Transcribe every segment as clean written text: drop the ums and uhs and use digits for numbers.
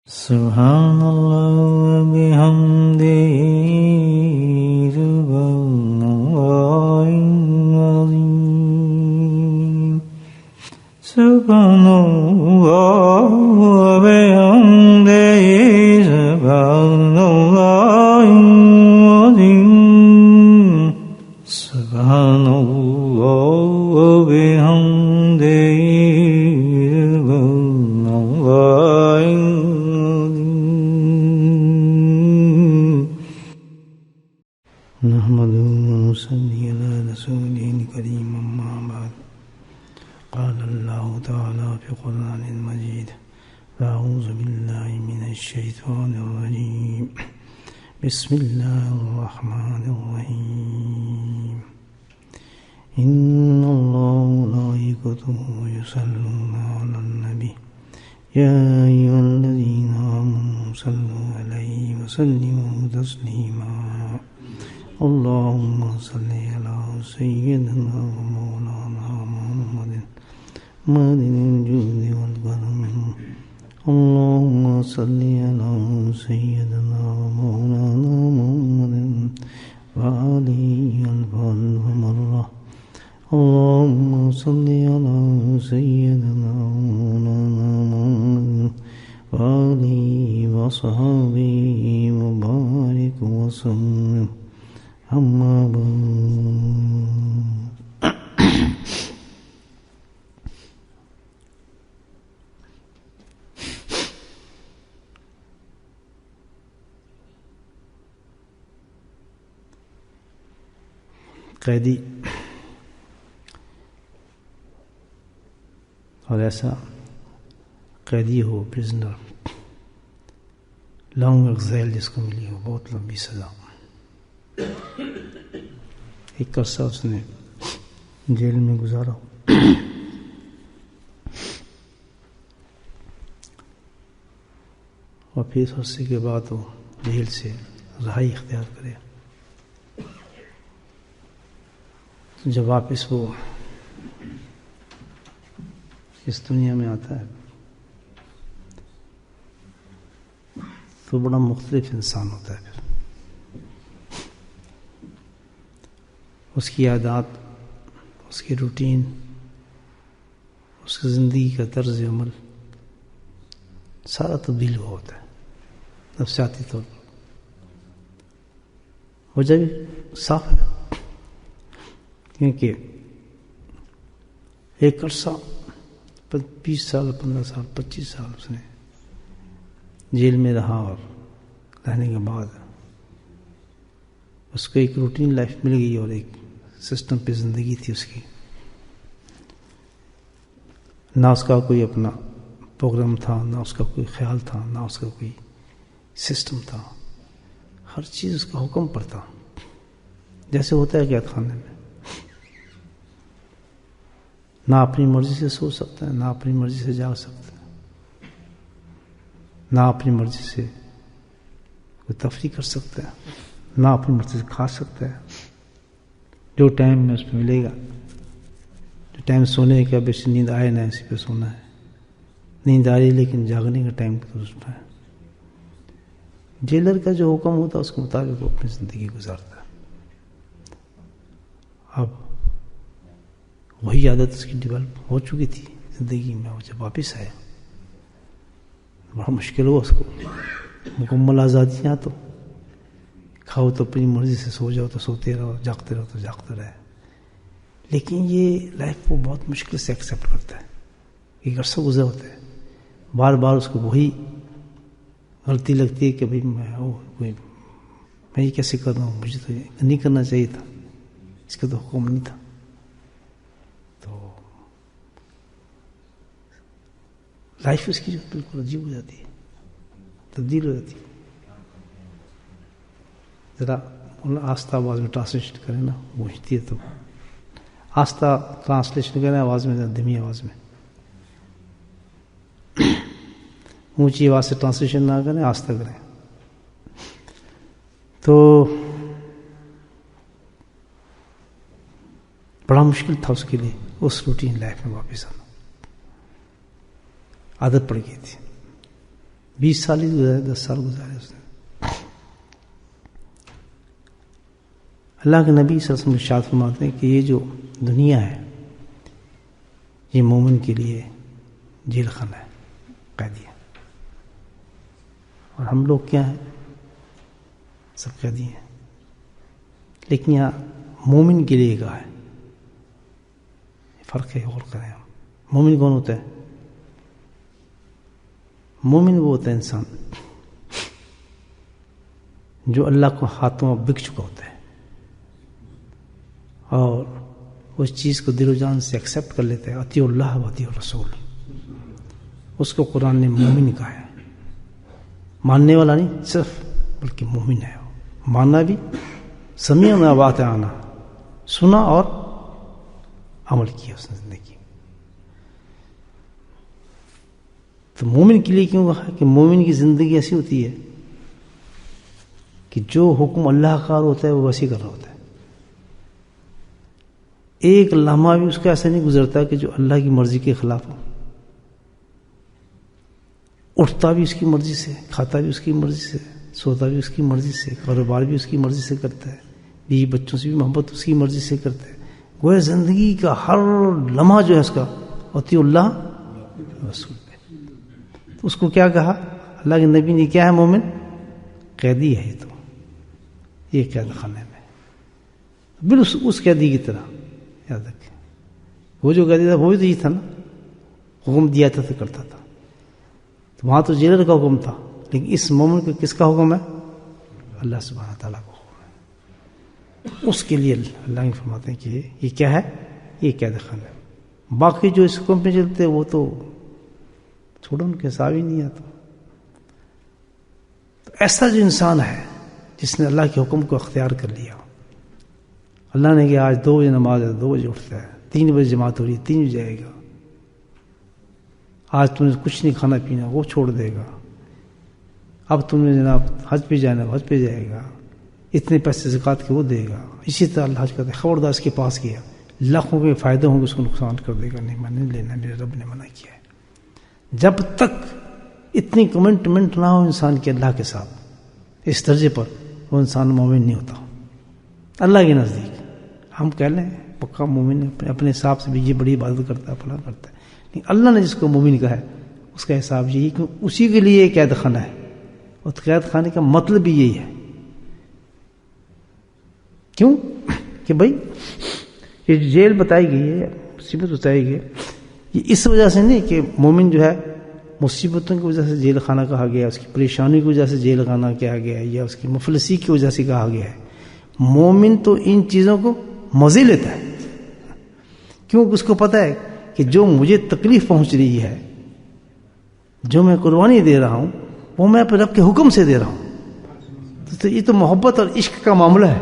سبحان اللہ وبحمدہ سبحان اللہ العظیم سبحان اللہ وبحمدہ سبحان اللہ العظیم سبحان اللہ وبحمدہ نحمده ونصلي على رسوله الكريم أما بعد قال الله تعالى في القرآن المجيد أعوذ بالله من الشيطان الرجيم بسم الله الرحمن الرحيم إن الله وملائكته يصلون على النبي يا أيها الذين آمنوا صلوا عليه وسلموا تسليما اللهم صل على سيدنا ومولانا محمد مادن الجود والكرم اللهم صل على سيدنا ومولانا محمد وآله ألف مرة اللهم صل على سيدنا ومولانا محمد وآله وصحبه وبارك وسلم اما قیدی اور ایسا قیدی ہو پرزنر لانگ ایگزائل جس کو ملی ہو بہت لمبی سزا ایک عرصہ اس نے جیل میں گزارا اور پھر اس عرصے کے بعد وہ جیل سے رہائی اختیار کرے جب واپس وہ اس دنیا میں آتا ہے تو بڑا مختلف انسان ہوتا ہے پھر اس کی عادات اس کی روٹین اس کی زندگی کا طرز عمل سارا تبدیل ہوا ہوتا ہے نفسیاتی طور پر وجہ بھی صاف ہے کیونکہ ایک عرصہ 20 سال 15 سال 25 سال اس نے جیل میں رہا اور رہنے کے بعد اس کو ایک روٹین لائف مل گئی اور ایک سسٹم پہ زندگی تھی اس کی نہ اس کا کوئی اپنا پروگرام تھا نہ اس کا کوئی خیال تھا نہ اس کا کوئی سسٹم تھا ہر چیز اس کا حکم پر تھا جیسے ہوتا ہے قید خانے میں نہ اپنی مرضی سے سو سکتا ہے نہ اپنی مرضی سے جاگ سکتا ہے نہ اپنی مرضی سے کوئی تفریح کر سکتا ہے نہ اپنی مرضی سے کھا سکتا ہے جو ٹائم میں اس پہ ملے گا جو ٹائم سونے کا بے نیند آئے نہ اسی پہ سونا ہے نیند آ رہی لیکن جاگنے کا ٹائم تو اس پہ ہے جیلر کا جو حکم ہوتا ہے اس کے مطابق وہ اپنی زندگی گزارتا ہے اب وہی عادت اس کی ڈیولپ ہو چکی تھی زندگی میں وہ جب واپس آیا بڑا مشکل ہوا اس کو مکمل آزادیاں تو کھاؤ تو اپنی مرضی سے سو جاؤ تو سوتے رہو جاگتے رہو تو جاگتے رہے لیکن یہ لائف کو بہت مشکل سے ایکسیپٹ کرتا ہے ایک عرصہ گزرا ہوتا ہے بار بار اس کو وہی غلطی لگتی ہے کہ بھائی میں یہ کیسے کر رہا ہوں مجھے تو نہیں کرنا چاہیے تھا اس کا تو حکم نہیں تھا تو لائف اس کی جو بالکل عجیب ہو جاتی ہے تبدیل ہو جاتی ہے ذرا آستہ آواز میں ٹرانسلیشن کریں نا پوچھتی ہے تو آستہ ٹرانسلیشن کریں آواز میں دھیمی آواز میں اونچی آواز سے ٹرانسلیشن نہ کریں آستہ کریں تو بڑا مشکل تھا اس کے لیے اس روٹین لائف میں واپس آنا عادت پڑ گئی تھی 20 سال ہی گزارے، 10 سال گزارے اس نے. اللہ کے نبی صلی اللہ علیہ وسلم ارشاد فرماتے ہیں کہ یہ جو دنیا ہے یہ مومن کے لیے جیل خانہ ہے، قیدی ہے. اور ہم لوگ کیا ہیں؟ سب قیدی ہیں. لیکن یہاں مومن کے لیے کہا ہے، فرق ہے. غور کریں. مومن کون ہوتا ہے؟ مومن وہ ہوتا ہے انسان جو اللہ کو ہاتھوں میں بک چکا ہوتا ہے اور اس چیز کو دل و جان سے ایکسیپٹ کر لیتا ہے. اطیع اللہ و اطیع الرسول، اس کو قرآن نے مومن کہا ہے. ماننے والا نہیں صرف، بلکہ مومن ہے. ماننا بھی سمعنا واطعنا، سنا اور عمل کیا اس نے زندگی. تو مومن کے لیے کیوں کہا کہ مومن کی زندگی ایسی ہوتی ہے کہ جو حکم اللہ کا ہوتا ہے وہ ویسے کر رہا ہوتا ہے. ایک لمحہ بھی اس کا ایسا نہیں گزرتا کہ جو اللہ کی مرضی کے خلاف ہو. اٹھتا بھی اس کی مرضی سے، کھاتا بھی اس کی مرضی سے، سوتا بھی اس کی مرضی سے، کاروبار بھی اس کی مرضی سے کرتا ہے، بیوی بچوں سے بھی محبت اس کی مرضی سے کرتا ہے. وہ زندگی کا ہر لمحہ جو ہے اس کا اطیع اللہ رسول پہ. تو اس کو کیا کہا اللہ کے نبی نے؟ کیا ہے مومن؟ قیدی ہے. تو یہ قید خانے میں بالکل اس قیدی کی طرح. یاد رکھیں وہ جو قیدی تھا وہ بھی تو یہ تھا نا، حکم دیا تھا تو کرتا تھا. تو وہاں تو جیلر کا حکم تھا، لیکن اس مومن کو کس کا حکم ہے؟ اللہ سبحانہ تعالیٰ کا حکم ہے. اس کے لیے اللہ نے فرماتے ہیں کہ یہ کیا ہے؟ یہ قید خانہ ہے. باقی جو اس حکم پہ چلتے وہ تو چھوڑو، ان کے حساب ہی نہیں آتا. تو ایسا جو انسان ہے جس نے اللہ کے حکم کو اختیار کر لیا، اللہ نے کہ آج 2 بجے نماز ہے 2 بجے اٹھتا ہے، 3 بجے جماعت ہو رہی ہے 3 بجے جائے گا. آج تم نے کچھ نہیں کھانا پینا وہ چھوڑ دے گا. اب تم نے جناب حج پہ جانا حج پہ جائے گا، اتنے پیسے زکوٰۃ کے وہ دے گا. اسی طرح اللہ حج کرتے خبردار اس کے پاس کیا لاکھوں کے فائدے ہوں گے، اس کو نقصان کر دے گا. نہیں میں نے لینا، میرے رب نے منع کیا ہے. جب تک اتنی کمٹمنٹ نہ ہو انسان کے اللہ کے ساتھ اس درجے پر، وہ انسان مومن نہیں ہوتا اللہ کے نزدیک. ہم کہہ لیں پکا مومن اپنے حساب سے بھی یہ بڑی عبادت کرتا ہے فلاں کرتا ہے، لیکن اللہ نے جس کو مومن کہا ہے اس کا حساب یہی کہ اسی کے لیے قید خانہ ہے. اور قید خانے کا مطلب بھی یہی ہے. کیوں کہ بھائی یہ جیل بتائی گئی ہے، مصیبت بتائی گئی، یہ اس وجہ سے نہیں کہ مومن جو ہے مصیبتوں کی وجہ سے جیل خانہ کہا گیا، اس کی پریشانی کی وجہ سے جیل خانہ کہا گیا ہے، یا اس کی مفلسی کی وجہ سے کہا گیا ہے. مومن تو ان چیزوں کو مزے لیتا ہے، کیونکہ اس کو پتہ ہے کہ جو مجھے تکلیف پہنچ رہی ہے، جو میں قربانی دے رہا ہوں، وہ میں اپنے رب کے حکم سے دے رہا ہوں. تو یہ تو محبت اور عشق کا معاملہ ہے.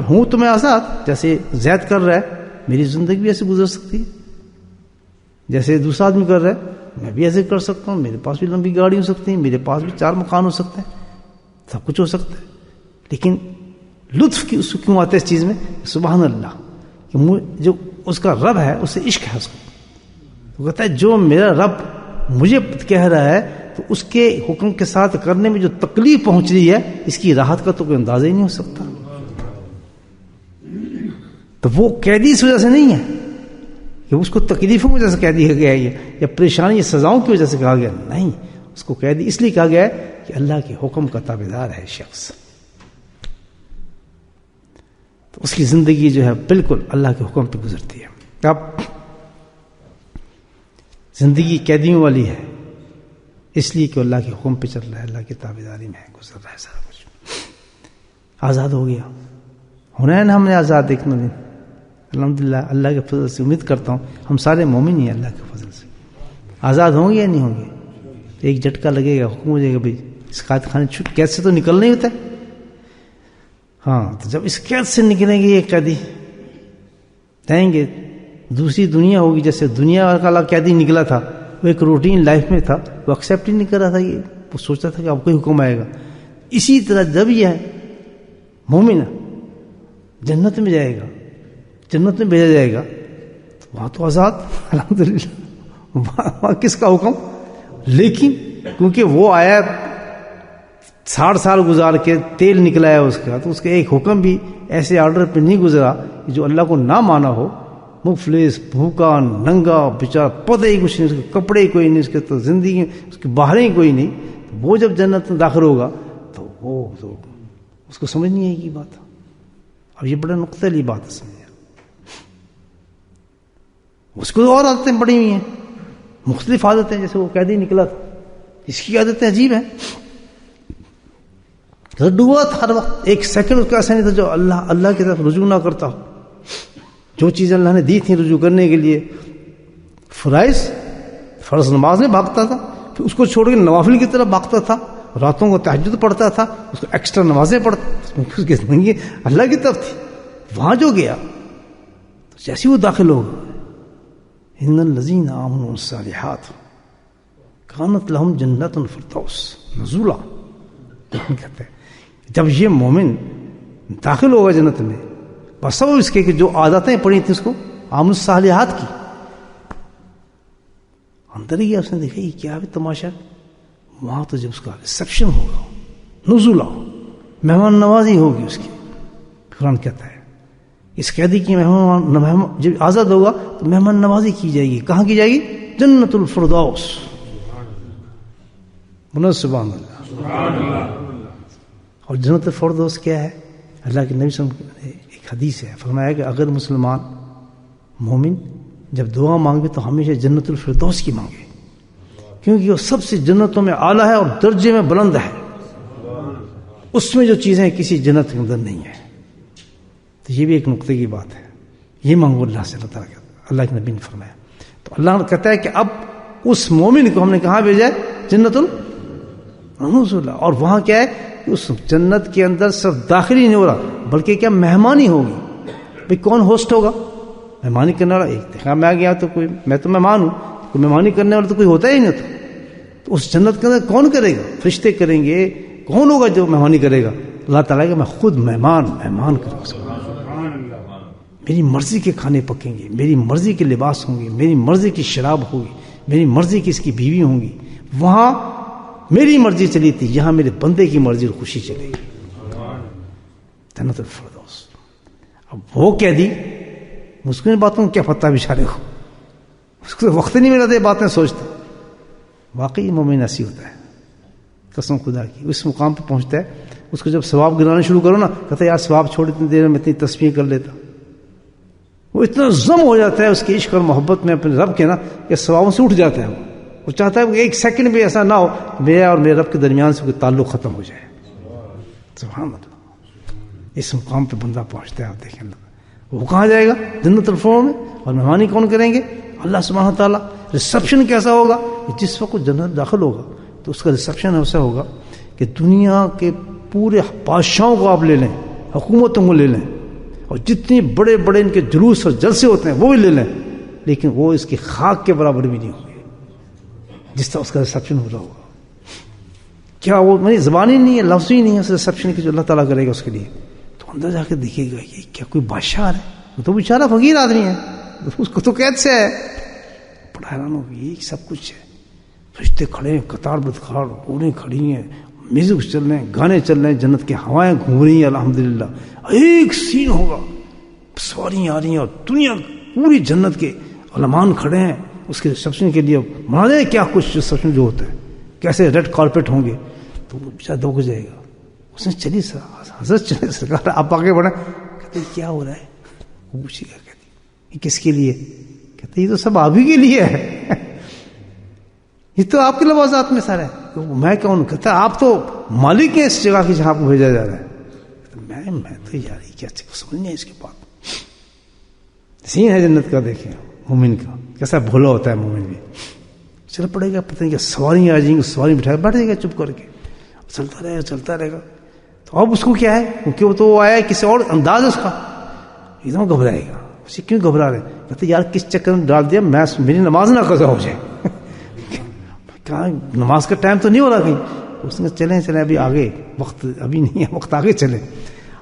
ہوں تو میں آزاد، جیسے زید کر رہا ہے میری زندگی بھی ایسے گزر سکتی ہے، جیسے دوسرا آدمی کر رہا ہے میں بھی ایسے کر سکتا ہوں. میرے پاس بھی لمبی گاڑی ہو سکتی ہے، میرے پاس بھی 4 مکان ہو سکتے ہیں، سب کچھ ہو سکتا ہے. لیکن لطف کی اس کو کیوں آتا ہے اس چیز میں؟ سبحان اللہ، کہ جو اس کا رب ہے اس سے عشق ہے اس کو. وہ کہتا ہے جو میرا رب مجھے کہہ رہا ہے تو اس کے حکم کے ساتھ کرنے میں جو تکلیف پہنچ رہی ہے، اس کی راحت کا تو کوئی اندازہ ہی نہیں ہو سکتا. تو وہ قیدی اس وجہ سے نہیں ہے کہ اس کو تکلیفوں کی وجہ سے قیدی کہا گیا ہے یا پریشانی یا سزاؤں کی وجہ سے کہا گیا، نہیں، اس کو قیدی اس لیے کہا گیا ہے کہ اللہ کے حکم کا تابعدار ہے شخص. تو اس کی زندگی جو ہے بالکل اللہ کے حکم پہ گزرتی ہے. اب زندگی قیدیوں والی ہے اس لیے کہ اللہ کے حکم پہ چل رہا ہے، اللہ کی تابعداری میں گزر رہا ہے سارا کچھ. آزاد ہو گیا ہونا ہے نا ہم نے آزاد ایک دن. الحمدللہ اللہ کے فضل سے امید کرتا ہوں ہم سارے مومن ہی ہیں اللہ کے فضل سے. آزاد ہوں گے یا نہیں ہوں گے؟ ایک جھٹکا لگے گا، حکم ہو جائے گا بھائی اس قید خانے چھٹ قید سے تو نکلنا ہی ہوتا ہے. ہاں تو جب اس قید سے نکلیں گے یہ قیدی جائیں گے، دوسری دنیا ہوگی. جیسے دنیا کا قیدی نکلا تھا وہ ایک روٹین لائف میں تھا، وہ ایکسیپٹ ہی نہیں کر رہا تھا، یہ وہ سوچتا تھا کہ اب کوئی حکم آئے گا. اسی طرح جب یہ مومن جنت میں جائے گا، جنت میں بھیجا جائے گا، تو وہاں تو آزاد الحمدللہ، وہاں کس کا حکم؟ لیکن کیونکہ وہ آیا 60 سال گزار کے تیل نکلا ہے اس کا، تو اس کا ایک حکم بھی ایسے آرڈر پہ نہیں گزرا جو اللہ کو نہ مانا ہو، مفلس، بھوکا، ننگا، بیچارہ، پتہ ہی کچھ نہیں، اس کے کپڑے ہی کوئی نہیں، اس کے تو زندگی اس کے باہر ہی کوئی نہیں، وہ جب جنت میں داخل ہوگا تو وہ تو اس کو سمجھ نہیں آئے گی بات. اب یہ بڑا نقطہ لی بات ہے، سمجھا. اس کو اور عادتیں پڑی ہوئی ہیں، مختلف عادتیں، جیسے وہ قیدی نکلا تھا، اس کی عادتیں عجیب ہیں. ڈوبا تھا ہر وقت، ایک سیکنڈ اس کا ایسا نہیں تھا جو اللہ کی طرف رجوع نہ کرتا ہو. جو چیزیں اللہ نے دی تھیں رجوع کرنے کے لیے، فرض نماز میں بھاگتا تھا، پھر اس کو چھوڑ کے نوافل کی طرف بھاگتا تھا، راتوں کو تہجد پڑھتا تھا، اس کو ایکسٹرا نمازیں پڑھتا، اس کی زندگی اللہ کی طرف تھی. وہاں جو گیا تو جیسے وہ داخل ہوگا، ان الذین آمنوا الصالحات کانت لہم جنت الفردوس نزولا. کہتے ہیں جب یہ مومن داخل ہوگا جنت میں، بس وہ اس کے کہ جو عادتیں پڑی تھیں اس کو آمن الصالحات کی، اندر ہی اس نے دیکھا یہ کیا بھی تماشا. وہاں تو جب اس کا ریسپشن ہوگا، نزولا، مہمان نوازی ہوگی اس کی. قرآن کہتا ہے اس قیدی کی مہمان جب آزاد ہوگا تو مہمان نوازی کی جائے گی. کہاں کی جائے گی؟ جنت الفردوس. سبحان اللہ. اور جنت الفردوس کیا ہے؟ اللہ کے نبی صلی اللہ علیہ وسلم ایک حدیث ہے، فرمایا کہ اگر مسلمان مومن جب دعا مانگے تو ہمیشہ جنت الفردوس کی مانگے، کیونکہ وہ سب سے جنتوں میں اعلیٰ ہے اور درجے میں بلند ہے. اس میں جو چیزیں کسی جنت کے اندر نہیں ہیں. تو یہ بھی ایک نقطے کی بات ہے. یہ مانگو اللہ سے، اللہ تعالیٰ اللہ کے نبی نے فرمایا. تو اللہ کہتا ہے کہ اب اس مومن کو ہم نے کہاں بھیجا ہے؟ جنت النزول. اور وہاں کیا ہے؟ اس جنت کے اندر صرف داخل ہی نہیں ہو رہا بلکہ کیا مہمانی ہوگی. بھئی کون ہوسٹ ہوگا؟ مہمانی کرنے والا. ایک دیکھا میں آ گیا تو کوئی، میں تو مہمان ہوں، کوئی مہمانی کرنے والا تو کوئی ہوتا ہی نہیں ہوتا. تو اس جنت کے اندر کون کرے گا؟ فرشتے کریں گے. کون ہوگا جو مہمانی کرے گا؟ اللہ تعالیٰ کہ میں خود مہمان کروں گا. میری مرضی کے کھانے پکیں گے، میری مرضی کے لباس ہوں گے، میری مرضی کی شراب ہوگی، میری مرضی کی اس کی بیوی ہوں گی. وہاں میری مرضی چلی تھی، یہاں میرے بندے کی مرضی اور خوشی چلے گی. جنت الفردوس. اب وہ قیدی اس کو ان باتوں کو کیا پتہ بیچارے کو، اس کو وقت نہیں ملا تھا یہ باتیں سوچتا. واقعی مومن ایسی ہوتا ہے، قسم خدا کی. اس مقام پہ پہنچتا ہے، اس کو جب ثواب گرانے شروع کرو نا، کہتا ہے یار ثواب چھوڑ اتنی دیر میں اتنی تسبیح کر لیتا. وہ اتنا ضم ہو جاتا ہے اس کے عشق اور محبت میں اپنے رب کے نا کہ ثوابوں سے اٹھ جاتا ہے. وہ چاہتا ہے کہ ایک سیکنڈ بھی ایسا نہ ہو میرا اور میرے رب کے درمیان سے کوئی تعلق ختم ہو جائے. سبحان اللہ. اس مقام پہ بندہ پہنچتا ہے. آپ دیکھیں وہ کہاں جائے گا؟ جنت الفردوس میں. اور مہمانی کون کریں گے؟ اللہ سبحانہ تعالیٰ. ریسپشن کیسا ہوگا؟ جس وقت جنت داخل ہوگا تو اس کا ریسپشن ایسا ہوگا کہ دنیا کے پورے بادشاہوں کو آپ لے لیں، حکومتوں کو لے لیں، اور جتنے بڑے بڑے ان کے جلوس اور جلسے ہوتے ہیں وہ بھی لے لیں، لیکن وہ اس کی خاک کے برابر بھی نہیں ہوں گے جس طرح اس کا ریسپشن ہو رہا ہوگا. کیا وہ میری زبان ہی نہیں ہے، لفظ ہی نہیں ہے اس ریسپشن کی جو اللہ تعالیٰ کرے گا اس کے لیے. تو اندر جا کے دیکھے گا یہ کیا کوئی بادشاہ ہے؟ وہ تو بیچارہ فقیر آدمی ہے، اس کو تو قید سے ہے. بڑا حیران ہو یہ سب کچھ ہے. فرشتے کھڑے ہیں قطار بدقار، اونیں کھڑی ہیں، میوزک چل رہے ہیں، گانے چل رہے ہیں، جنت کی ہوائیں گھوم رہی ہیں. الحمدللہ ایک سین ہوگا، سواریاں آ رہی ہیں اور دنیا پوری جنت کے علمان کھڑے ہیں اس کے ریسپشن کے لیے. مانے کیا کچھ ریسپشن جو ہوتا ہے، کیسے ریڈ کارپیٹ ہوں گے. تو وہ بیچارہ دو جائے گا. اس نے چلی حضرت چلے سرکار آپ آگے بڑھیں. کہتے کیا ہو رہا ہے؟ وہ پوچھے گا کہتی یہ کس کے لیے؟ کہتے یہ تو سب آپ ہی کے لیے ہے، یہ تو آپ کے لوازات میں سارا ہے. میں کون؟ کہتا آپ تو مالک ہیں اس جگہ کی جہاں کو بھیجا جا رہا ہے. میں تو یار کیا سمجھ نہیں ہے اس کے بعد. سین ہے جنت کا. دیکھیں مومن کا کیسا بھولا ہوتا ہے مومن بھی. چل پڑے گا، پتہ نہیں کہ سواری آ جائیں گی، سواری بٹھا کے بیٹھ جائے گا چپ کر کے، چلتا رہے گا. تو اب اس کو کیا ہے؟ کیونکہ وہ تو آیا ہے کسی اور انداز اس کا، ایک دم گھبرائے گا. اسے کیوں گھبرا رہے؟ کہتے یار کس چکر میں ڈال دیا میری نماز نہ قضا ہو جائے. کہاں نماز کا ٹائم تو نہیں ہو رہا کہیں. اس نے چلیں ابھی آگے وقت ابھی نہیں ہے، وقت آگے چلے.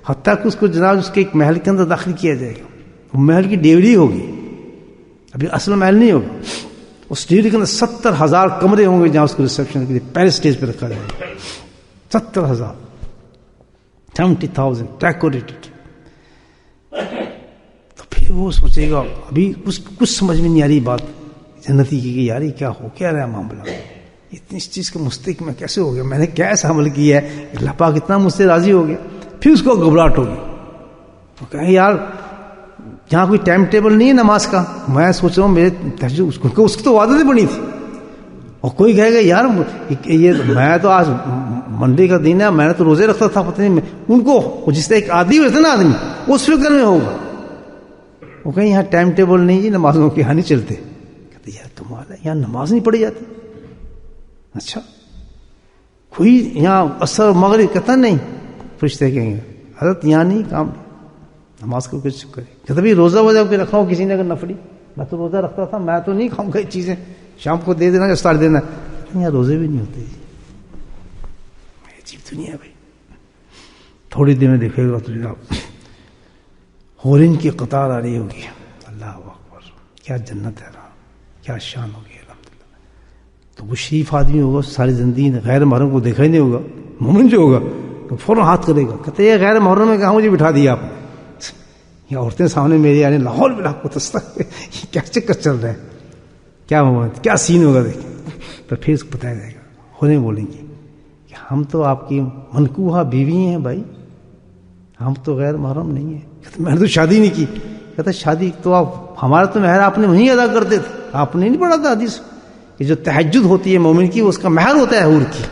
حتیٰ کہ اس کو جناب اس کے ایک محل کے اندر داخل کیا جائے گا. وہ محل کی ڈیوری ہوگی، ابھی اصل محل نہیں ہوگا. اس اسٹیڈیم کے اندر 70,000 کمرے ہوں گے جہاں اس کو ریسپشن کے لیے پہلے اسٹیج پہ رکھا جائے گا. 70,000 70,000 ڈیکوریٹڈ. تو پھر وہ سوچے گا, ابھی کچھ سمجھ میں نہیں آ رہی بات جنتی کی کہ یار یہ کیا ہو کیا رہا معاملہ, اتنی اس چیز کا مستحق میں کیسے ہو گیا, میں نے کیا ایسا عمل کیا ہے, اللہ پاک اتنا مجھ سے راضی ہو گیا. پھر اس کو گھبراہٹ ہوگی, تو کہیں یار جہاں کوئی ٹائم ٹیبل نہیں ہے نماز کا, میں سوچ رہا ہوں میرے اس کی تو عادتیں بنی تھی, اور کوئی کہے گا یار یہ میں تو آج منڈے کا دن ہے, میں نے تو روزے رکھتا تھا, پتہ نہیں ان کو جس طرح ایک عادی ہوتا نا آدمی اس فکر میں ہوگا. وہ کہیں یہاں ٹائم ٹیبل نہیں جی, نمازوں کے یہاں نہیں چلتے. کہتے یار تمہارا یہاں نماز نہیں پڑھی جاتی, اچھا کوئی یہاں عصر مغرب کہتا نہیں, فرشتے کہیں گے حضرت یہاں نہیں کام نماز کو کچھ کرے. کہتا بھی روزہ ووزہ کے رکھا ہو کسی نے اگر نفلی, میں تو روزہ رکھتا تھا, میں تو نہیں کھاؤں گا یہ چیزیں, شام کو دے دینا افطار دینا. یہاں روزے بھی نہیں ہوتے جی, عجیب دنیا ہے بھائی. تھوڑی دیر میں دیکھے گا تو ہورن کی قطار آ رہی ہوگی, اللہ اکبر کیا جنت ہے, کیا شان ہوگی الحمدللہ. تو وہ شریف آدمی ہوگا, ساری زندگی غیر محرم کو دیکھا ہی نہیں ہوگا, مومن جو ہوگا تو فوراً ہاتھ کرے گا, کہتے یہ غیر محرم میں کہاں مجھے بٹھا دیا آپ نے, یہ عورتیں سامنے میری آنے لاہور بلا کو تستا, یہ کیا چکر چل رہا ہے, کیا محمد کیا سین ہوگا دیکھیں. تو پھر اس کو بتایا جائے گا, ہونے بولیں گے کہ ہم تو آپ کی منکوحہ بیوی ہیں بھائی, ہم تو غیر محرم نہیں ہیں. کہتے میں نے تو شادی نہیں کی. کہتا شادی تو آپ ہمارا تو مہر آپ نے وہیں ادا کرتے تھے, آپ نے نہیں پڑھا تھا حدیث کہ جو تہجد ہوتی ہے مومن کی اس کا مہر ہوتا ہے حور کی,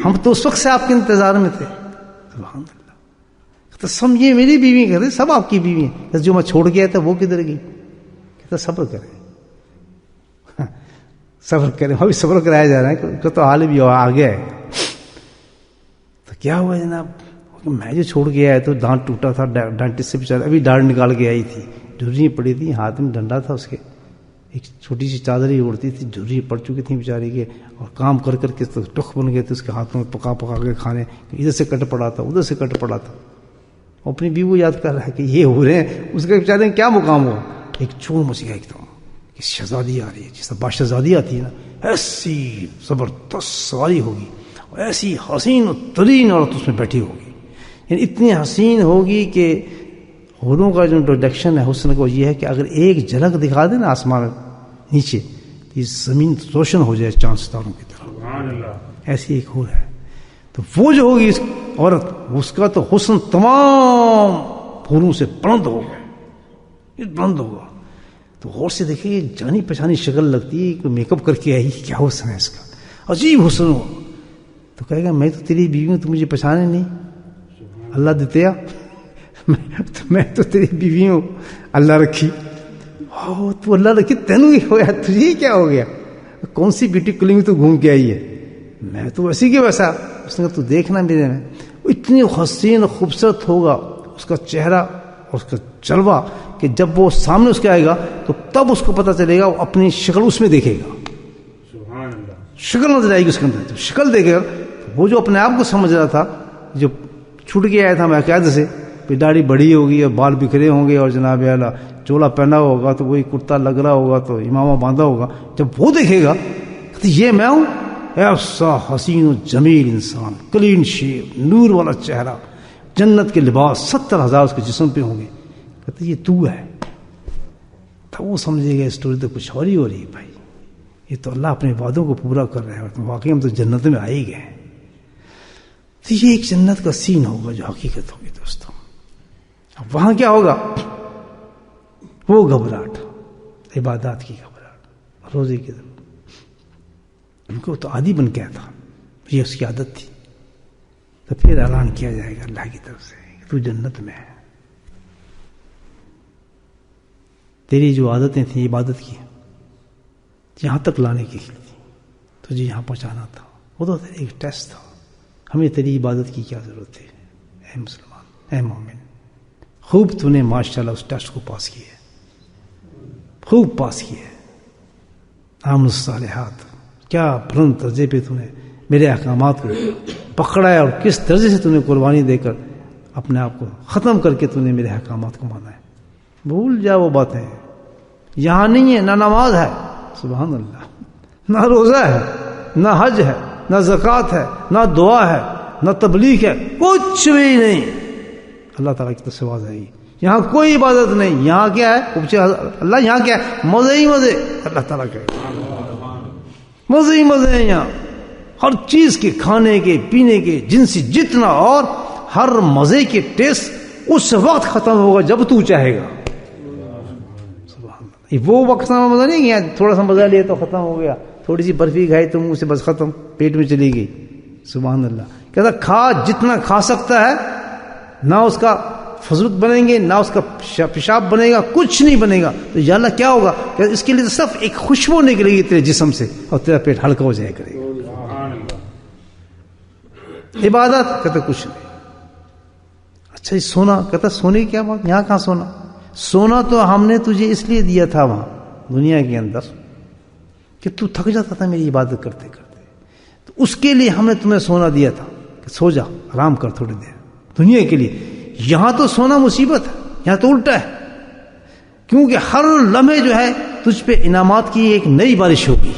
ہم تو اس وقت سے آپ کے انتظار میں تھے. سبحان اللہ. تو سب یہ میری بیوی کہتے سب آپ کی بیوی ہیں, جو میں چھوڑ گیا تھا وہ کدھر گئی. کہتا صبر کریں, صبر کریں, ابھی صبر کرایا جا رہا ہے کہ تو حال بھی آ گیا ہے. تو کیا ہوا جناب, میں جو چھوڑ گیا ہے تو دانت ٹوٹا تھا, ڈانٹس سے بیچارہ ابھی ڈانٹ نکال کے آئی تھی, جھرری پڑی تھی, ہاتھ میں ڈنڈا تھا اس کے, ایک چھوٹی سی چادر ہی اڑتی تھی, جھرری پڑ چکی تھی بیچاری کے, اور کام کر کر کے تو ٹخ بن گئے تھے اس کے ہاتھوں میں, پکا پکا کے کھانے, ادھر سے کٹ پڑا تھا ادھر سے کٹ پڑا تھا. اپنی بیوی یاد کر رہا ہے کہ یہ ہو رہے ہیں, اس کے بیچارے کیا مقام ہو. ایک چور مچ گیا ایک دم کہ شہزادی آ رہی ہے, جس طرح بادشاہ شہزادی آتی ہے نا, ایسی زبردست سواری ہوگی, اور ایسی حسین و ترین عورت اس میں بیٹھی ہوگی, یعنی اتنی حسین ہوگی کہ حوروں کا جو انٹروڈکشن ہے حسن کو یہ ہے کہ اگر ایک جھلک دکھا دے نا آسمان نیچے, یہ زمین روشن ہو جائے چاند ستاروں کی طرح, ایسی ایک حور ہے. تو وہ جو ہوگی اس عورت, اس کا تو حسن تمام حوروں سے بلند ہوگا, یہ بلند ہوگا. تو غور سے دیکھیں جانی پہچانی شکل لگتی ہے, کوئی میک اپ کر کے آئی, کیا حسن ہے اس کا, عجیب حسن ہو. تو کہے گا میں تو تیری بیوی ہوں, تو مجھے پہچانے نہیں, اللہ دیتے میں تو تیری بیوی ہوں, اللہ رکھی. تو اللہ رکھی تینوں ہی ہوا, تجھے کیا ہو گیا, کون سی بیوٹی کلنگ تو گھوم کے آئی ہے, میں تو ویسی کے ویسا. اس نے کہا تو دیکھنا میرے میں, اتنی حسین خوبصورت ہوگا اس کا چہرہ اور اس کا جلوہ کہ جب وہ سامنے اس کے آئے گا تو تب اس کو پتہ چلے گا, وہ اپنی شکل اس میں دیکھے گا, شکل نظر آئے گی اس کے اندر. جب شکل دیکھے گا وہ جو اپنے آپ کو سمجھ رہا تھا, جو چھوٹ کے آیا تھا باقاعدہ سے, پھر داڑھی بڑی ہوگی اور بال بکھرے ہوں گے, اور جناب اعلیٰ چولا پہنا ہوگا تو وہی کرتا لگ رہا ہوگا تو امامہ باندھا ہوگا, جب وہ دیکھے گا تو یہ میں ہوں, ایسا حسین و جمیل انسان, کلین شیو, نور والا چہرہ, جنت کے لباس 70,000 اس کے جسم پہ ہوں گے. کہتے یہ تو ہے. تو وہ سمجھے گا اسٹوری تو کچھ اور ہی ہو رہی ہے بھائی, یہ تو اللہ اپنے وعدوں کو پورا کر رہا ہے, تو واقعی ہم تو جنت میں آ ہی گئے ہیں. تو یہ ایک جنت کا سین ہوگا جو حقیقت ہوگی دوستوں. اب وہاں کیا ہوگا, وہ گھبراہٹ, عبادات کی گھبراہٹ, روزے کی ضرورت, ان کو تو عادی بن گیا تھا, یہ اس کی عادت تھی. تو پھر اعلان کیا جائے گا اللہ کی طرف سے کہ تو جنت میں ہے, تیری جو عادتیں تھیں عبادت کی یہاں تک لانے کی تھی, تجھے یہاں پہنچانا تھا, وہ تو ایک ٹیسٹ تھا. ہمیں تیری عبادت کی کیا ضرورت ہے اے مسلمان, اے مومن, خوب تو نے ماشاءاللہ اس ٹیسٹ کو پاس کیا ہے, خوب پاس کیا ہے. عامل الصالحات, کیا بلند درجے پہ تو نے میرے احکامات کو پکڑا ہے, اور کس درجے سے تو نے قربانی دے کر اپنے آپ کو ختم کر کے تو نے میرے احکامات کو مانا ہے. بھول جا وہ باتیں, یہاں نہیں ہے، نہ نماز ہے، سبحان اللہ، نہ روزہ ہے، نہ حج ہے، نہ زکوٰۃ ہے، نہ دعا ہے، نہ تبلیغ ہے، کچھ بھی نہیں. اللہ تعالیٰ کی تو سوا ہے. یہاں کوئی عبادت نہیں. یہاں کیا ہے؟ اللہ یہاں کیا ہے؟ مزے ہی مزے. اللہ تعالیٰ کے مزے ہی مزے ہیں یہاں، ہر چیز کے، کھانے کے، پینے کے، جنسی جتنا، اور ہر مزے کے ٹیسٹ اس وقت ختم ہوگا جب تو چاہے گا. وہ وقت کا مزہ نہیں گیا، تھوڑا سا مزہ لیا تو ختم ہو گیا، تھوڑی سی برفی کھائی تو منہ سے بس ختم، پیٹ میں چلی گئی. سبحان اللہ. کہتا کھا جتنا کھا سکتا ہے، نہ اس کا فضلت بنیں گے، نہ اس کا پیشاب بنے گا، کچھ نہیں بنے گا. تو یا اللہ کیا ہوگا کہ اس کے لیے صرف ایک خوشبو نکلے گی تیرے جسم سے اور تیرا پیٹ ہلکا ہو جائے کرے گا. عبادت کہتا کچھ نہیں. اچھا سونا، کہتا سونے کی کیا بات، یہاں کہاں سونا؟ سونا تو ہم نے تجھے اس لیے دیا تھا وہاں دنیا کے اندر کہ تو تھک جاتا تھا میری عبادت کرتے کرتے، تو اس کے لیے ہم نے تمہیں سونا دیا تھا کہ سو جا، آرام کر تھوڑی دیر دنیا کے لیے. یہاں تو سونا مصیبت ہے، یہاں تو الٹا ہے، کیونکہ ہر لمحے جو ہے تجھ پہ انعامات کی ایک نئی بارش ہوگی،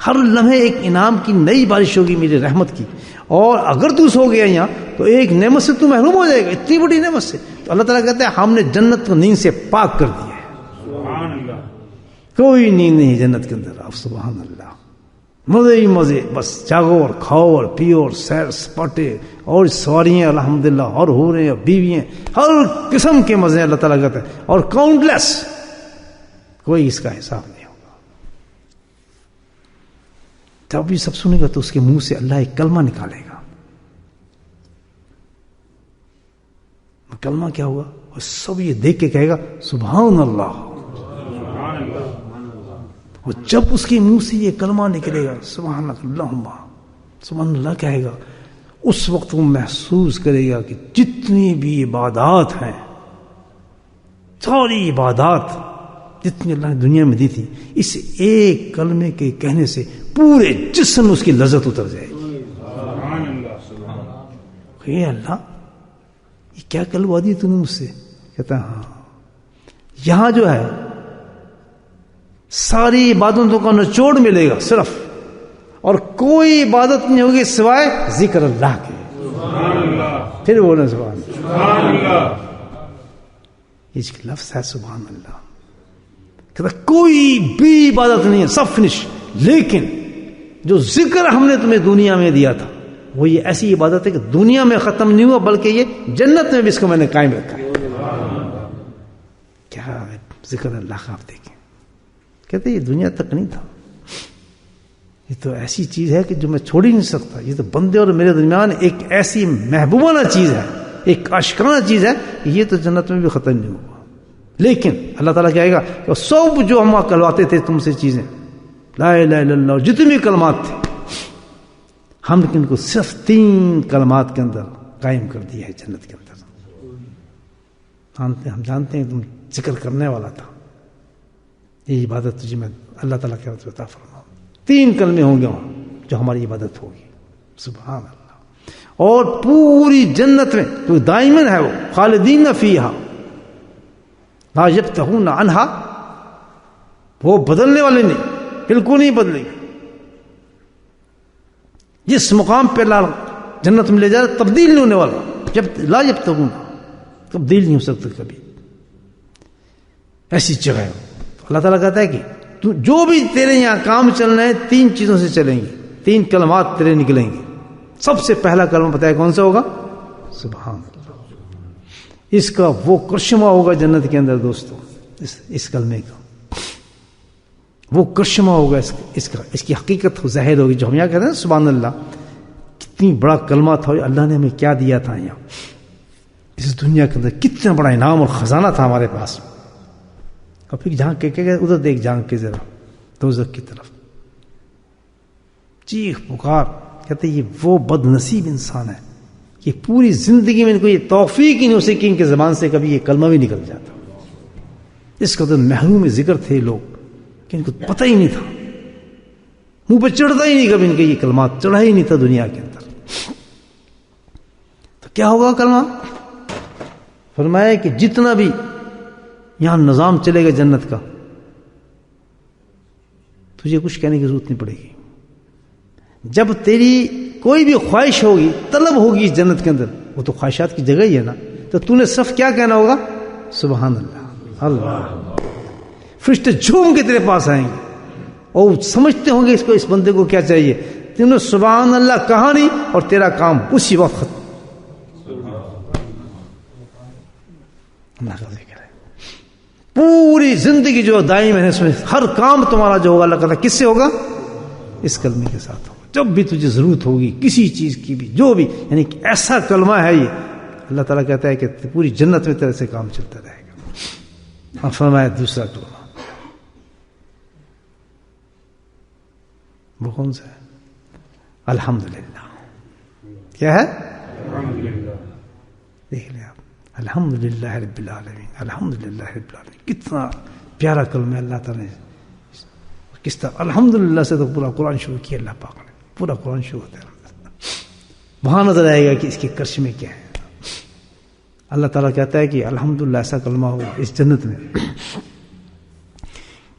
ہر لمحے ایک انعام کی نئی بارش ہوگی میری رحمت کی. اور اگر تو سو گیا یہاں تو ایک نعمت سے تو محروم ہو جائے گا، اتنی بڑی نعمت سے. تو اللہ تعالیٰ کہتا ہے ہم نے جنت کو نیند سے پاک کر دیا ہے، کوئی نیند نہیں جنت کے اندر. آپ سبحان اللہ، مزے ہی مزے، بس جاگو اور کھاؤ اور پیو اور سیر سپاٹے اور سواریاں الحمدللہ، اور ہو رہے ہیں بیویاں، ہر قسم کے مزے اللہ تعالیٰ کہتا ہے، اور کاؤنٹلیس، کوئی اس کا حساب نہیں ہوگا. جب یہ سب سنے گا تو اس کے منہ سے اللہ ایک کلمہ نکالے گا. کلمہ کیا ہوگا؟ اور سب یہ دیکھ کے کہے گا سبحان اللہ. اور جب اس کے منہ سے یہ کلمہ نکلے گا سبحان اللہ، سبحان اللہ کہے گا، اس وقت وہ محسوس کرے گا کہ جتنی بھی عبادات ہیں، ساری عبادات جتنی اللہ نے دنیا میں دی تھی، اس ایک کلمے کے کہنے سے پورے جسم اس کی لذت اتر جائے گی. کہ اللہ یہ کیا کلوا دی تم نے مجھ سے؟ کہتا ہے ہاں. یہاں جو ہے ساری عبادتوں کا نچوڑ ملے گا صرف، اور کوئی عبادت نہیں ہوگی سوائے ذکر اللہ کے. پھر بولنا سبحان اللہ، یہ لفظ ہے سبحان اللہ. کہتا کوئی بھی عبادت نہیں ہے، سب فنش. لیکن جو ذکر ہم نے تمہیں دنیا میں دیا تھا وہ یہ ایسی عبادت ہے کہ دنیا میں ختم نہیں ہوا، بلکہ یہ جنت میں بھی اس کو میں نے قائم رکھا ہے. کیا ذکر اللہ کا آپ دیکھیں. کہتے یہ دنیا تک نہیں تھا، یہ تو ایسی چیز ہے کہ جو میں چھوڑ ہی نہیں سکتا. یہ تو بندے اور میرے درمیان ایک ایسی محبوبانہ چیز ہے، ایک عاشقانہ چیز ہے کہ یہ تو جنت میں بھی ختم نہیں ہوا. لیکن اللہ تعالیٰ کہے گا کہ سب جو ہم کلواتے تھے تم سے چیزیں، لا الہ الا اللہ، جتنے بھی کلمات تھے، ہم نے ان کو صرف 3 کلمات کے اندر قائم کر دیا ہے جنت کے اندر. ہم جانتے ہیں تم ذکر کرنے والا تھا، یہ عبادت تجھے میں اللہ تعالیٰ کے عطا فرماؤں. 3 کلمے ہوں گے وہاں جو ہماری عبادت ہوگی. سبحان اللہ. اور پوری جنت میں تو دائمن ہے، وہ خالدین فیہا لا یبتغون عنہا، وہ بدلنے والے نہیں، بالکل نہیں بدلے گی. جس مقام پہ اللہ جنت میں لے جا رہا تبدیل نہیں ہونے والا. جب لا یبتغون، تبدیل نہیں ہو سکتا کبھی، ایسی جگہ ہے. اللہ تعالیٰ کہتا ہے کہ تو جو بھی تیرے یہاں کام چل رہے ہیں 3 چیزوں سے چلیں گے، 3 کلمات تیرے نکلیں گے. سب سے پہلا کلمہ پتہ ہے کون سا ہوگا؟ سبحان اللہ. اس کا وہ کرشمہ ہوگا جنت کے اندر دوستو، اس کلمے کا وہ کرشمہ ہوگا، اس کی حقیقت ظاہر ہوگی. جو ہم یہاں کہتے ہیں سبحان اللہ، کتنی بڑا کلمہ تھا، اللہ نے ہمیں کیا دیا تھا یہاں اس دنیا کے اندر، کتنا بڑا انعام اور خزانہ تھا ہمارے پاس. اور پھر جھانک کے ادھر دیکھ، جھانک کے ذرا دوزخ کی طرف، چیخ پکار. کہتے یہ وہ بد نصیب انسان ہے کہ پوری زندگی میں ان کو یہ توفیق ہی نہیں ہو سکی کہ ان کے زبان سے کبھی یہ کلمہ بھی نکل جاتا. اس قدر محروم ذکر تھے لوگ کہ ان کو پتہ ہی نہیں تھا، منہ پہ چڑھتا ہی نہیں، کبھی ان کے یہ کلمات چڑھا ہی نہیں تھا دنیا کے اندر. تو کیا ہوگا کلمہ؟ فرمایا کہ جتنا بھی یہاں نظام چلے گا جنت کا، تجھے کچھ کہنے کی ضرورت نہیں پڑے گی. جب تیری کوئی بھی خواہش ہوگی، طلب ہوگی اس جنت کے اندر، وہ تو خواہشات کی جگہ ہی ہے نا، تو تو نے صرف کیا کہنا ہوگا؟ سبحان اللہ، اللہ. فرشتے جھوم کے تیرے پاس آئیں گے اور سمجھتے ہوں گے اس بندے کو کیا چاہیے. تم نے سبحان اللہ کہا نہیں اور تیرا کام اسی وقت ختم. اللہ کا ذکر ہے. پوری زندگی جو دائم ہے اس میں ہر کام تمہارا جو ہوگا اللہ کہتا ہے کس سے ہوگا؟ اس کلمے کے ساتھ ہوگا. جب بھی تجھے ضرورت ہوگی کسی چیز کی بھی، جو بھی، یعنی ایسا کلمہ ہے یہ، اللہ تعالیٰ کہتا ہے کہ پوری جنت میں طرح سے کام چلتا رہے گا. اور فرمایا دوسرا کلمہ وہ کون سا ہے؟ الحمدللہ. کیا ہے؟ دیکھ لیں آپ، الحمدللہ رب العالمین، الحمدللہ رب العالمین. کتنا پیارا کلمہ ہے. اللہ تعالیٰ نے کس طرح الحمدللہ سے تو پورا قرآن شروع کیا. اللہ پاک نے پورا قرآن شروع ہوتا ہے. وہاں نظر آئے گا کہ اس کے کرش میں کیا ہے. اللہ تعالیٰ کہتا ہے کہ الحمدللہ ایسا کلمہ ہو اس جنت میں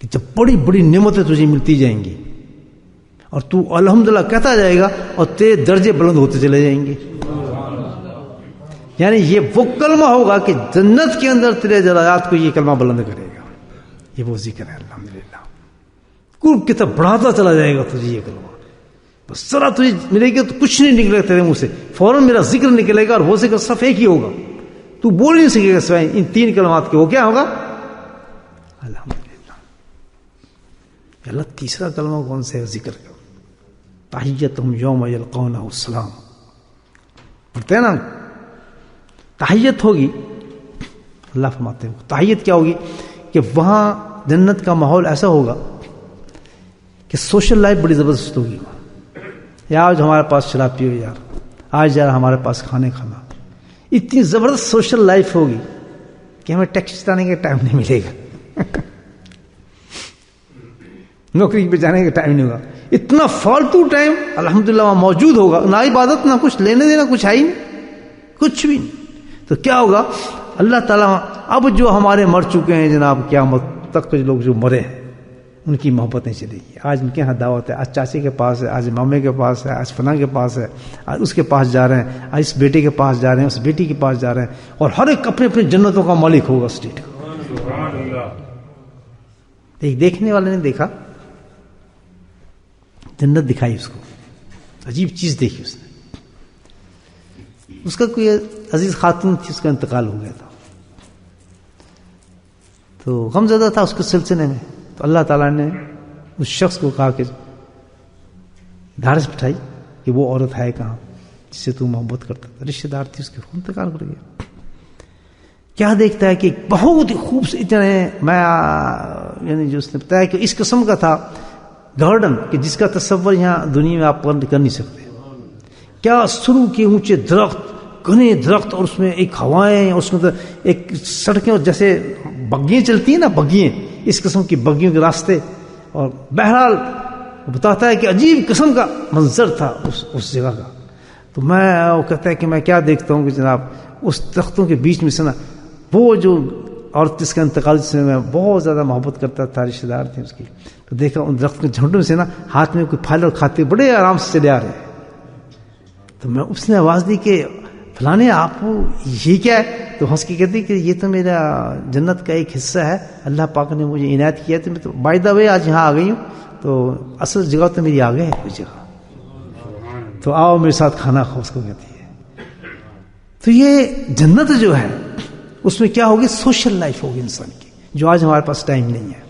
کہ جب بڑی بڑی نعمتیں تجھے ملتی جائیں گی اور تو الحمدللہ کہتا جائے گا اور تیرے درجے بلند ہوتے چلے جائیں گے. یعنی یہ وہ کلمہ ہوگا کہ جنت کے اندر تیرے درجات کو یہ کلمہ بلند کرے گا. یہ وہ ذکر ہے الحمدللہ. قرب کی طرف بڑھاتا چلا جائے گا تجھے یہ کلمہ. بس ذرا تجھے ملے گی تو کچھ نہیں نکلے گا تیرے منہ سے، فوراً میرا ذکر نکلے گا اور وہ ذکر صرف ایک ہی ہوگا. تو بول نہیں سکے گا سوائے ان تین کلمات کے. وہ کیا ہوگا؟ الحمدللہ. اللہ تیسرا کلمہ کون سا ہے ذکر کا؟ تحیتہم یوم یلقونہ السلام. پڑھتے ہیں نا، تحیت ہوگی. اللہ فرماتے ہیں تحیت کیا ہوگی کہ وہاں جنت کا ماحول ایسا ہوگا کہ سوشل لائف بڑی زبردست ہوگی. یار آج ہمارے پاس شراب پیو، یار آج یار ہمارے پاس کھانے کھانا. اتنی زبردست سوشل لائف ہوگی کہ ہمیں ٹیکسی چلانے کا ٹائم نہیں ملے گا، نوکری پہ جانے کا ٹائم نہیں ہوگا. اتنا فالتو ٹائم الحمدللہ وہاں موجود ہوگا. نہ عبادت نہ کچھ لینے دینا، کچھ ہے ہی نہیں، کچھ بھی نہیں. تو کیا ہوگا؟ اللہ تعالیٰ اب جو ہمارے مر چکے ہیں جناب، قیامت تک کچھ لوگ جو مرے ہیں ان کی محبتیں چلے گی. آج ان کے یہاں دعوت ہے، آج چاچے کے پاس ہے، آج مامے کے پاس ہے، آج فلاں کے پاس ہے، آج اس کے پاس جا رہے ہیں، آج اس بیٹے کے پاس جا رہے ہیں، اس بیٹی کے پاس جا رہے ہیں. اور ہر ایک اپنے اپنے جنتوں کا مالک ہوگا اسٹیٹ کا. ایک دیکھنے والے نے دیکھا، جنت دکھائی اس کو، عجیب چیز دیکھی اس نے. اس کا کوئی عزیز خاتون تھی، اس کا انتقال ہو گیا تھا، تو غم زدہ تھا اس کے سلسلے میں. تو اللہ تعالیٰ نے اس شخص کو کہا کہ دھارس بٹھائی کہ وہ عورت ہے کہاں جس سے تو محبت کرتا تھا. رشتہ دار تھی اس کے، انتقال کر گیا. کیا دیکھتا ہے کہ ایک بہت ہی خوبصورت، میں یعنی جو اس نے بتایا کہ اس قسم کا تھا گارڈن کہ جس کا تصور یہاں دنیا میں آپ کر نہیں سکتے. کیا سرو کے اونچے درخت، گھنے درخت، اور اس میں ایک ہوائیں، اس میں ایک سڑکیں جیسے بگیاں چلتی ہیں نا، بگیاں، اس قسم کی بگیوں کے راستے. اور بہرحال بتاتا ہے کہ عجیب قسم کا منظر تھا اس جگہ کا. تو وہ کہتا ہے کہ میں کیا دیکھتا ہوں کہ جناب اس درختوں کے بیچ میں سے نا وہ جو عورت جس کا انتقال سے میں بہت زیادہ محبت کرتا تھا، رشتہ دار تھے اس کی، تو دیکھا ان درخت کے جھنڈوں سے نا ہاتھ میں کوئی پھل اور کھاتے بڑے آرام سے چلے آ رہے ہیں. تو میں اس نے آواز دی کہ فلانے آپ یہ کیا ہے؟ تو ہنس کے کہتی کہ یہ تو میرا جنت کا ایک حصہ ہے، اللہ پاک نے مجھے عنایت کیا. تو میں تو بائی دا وے آج یہاں آ گئی ہوں، تو اصل جگہ تو میری آگے ہے کوئی جگہ، تو آؤ میرے ساتھ کھانا کھاؤ، اس کو کہتی ہے. تو یہ جنت جو ہے اس میں کیا ہوگی؟ سوشل لائف ہوگی انسان کی، جو آج ہمارے پاس ٹائم نہیں ہے.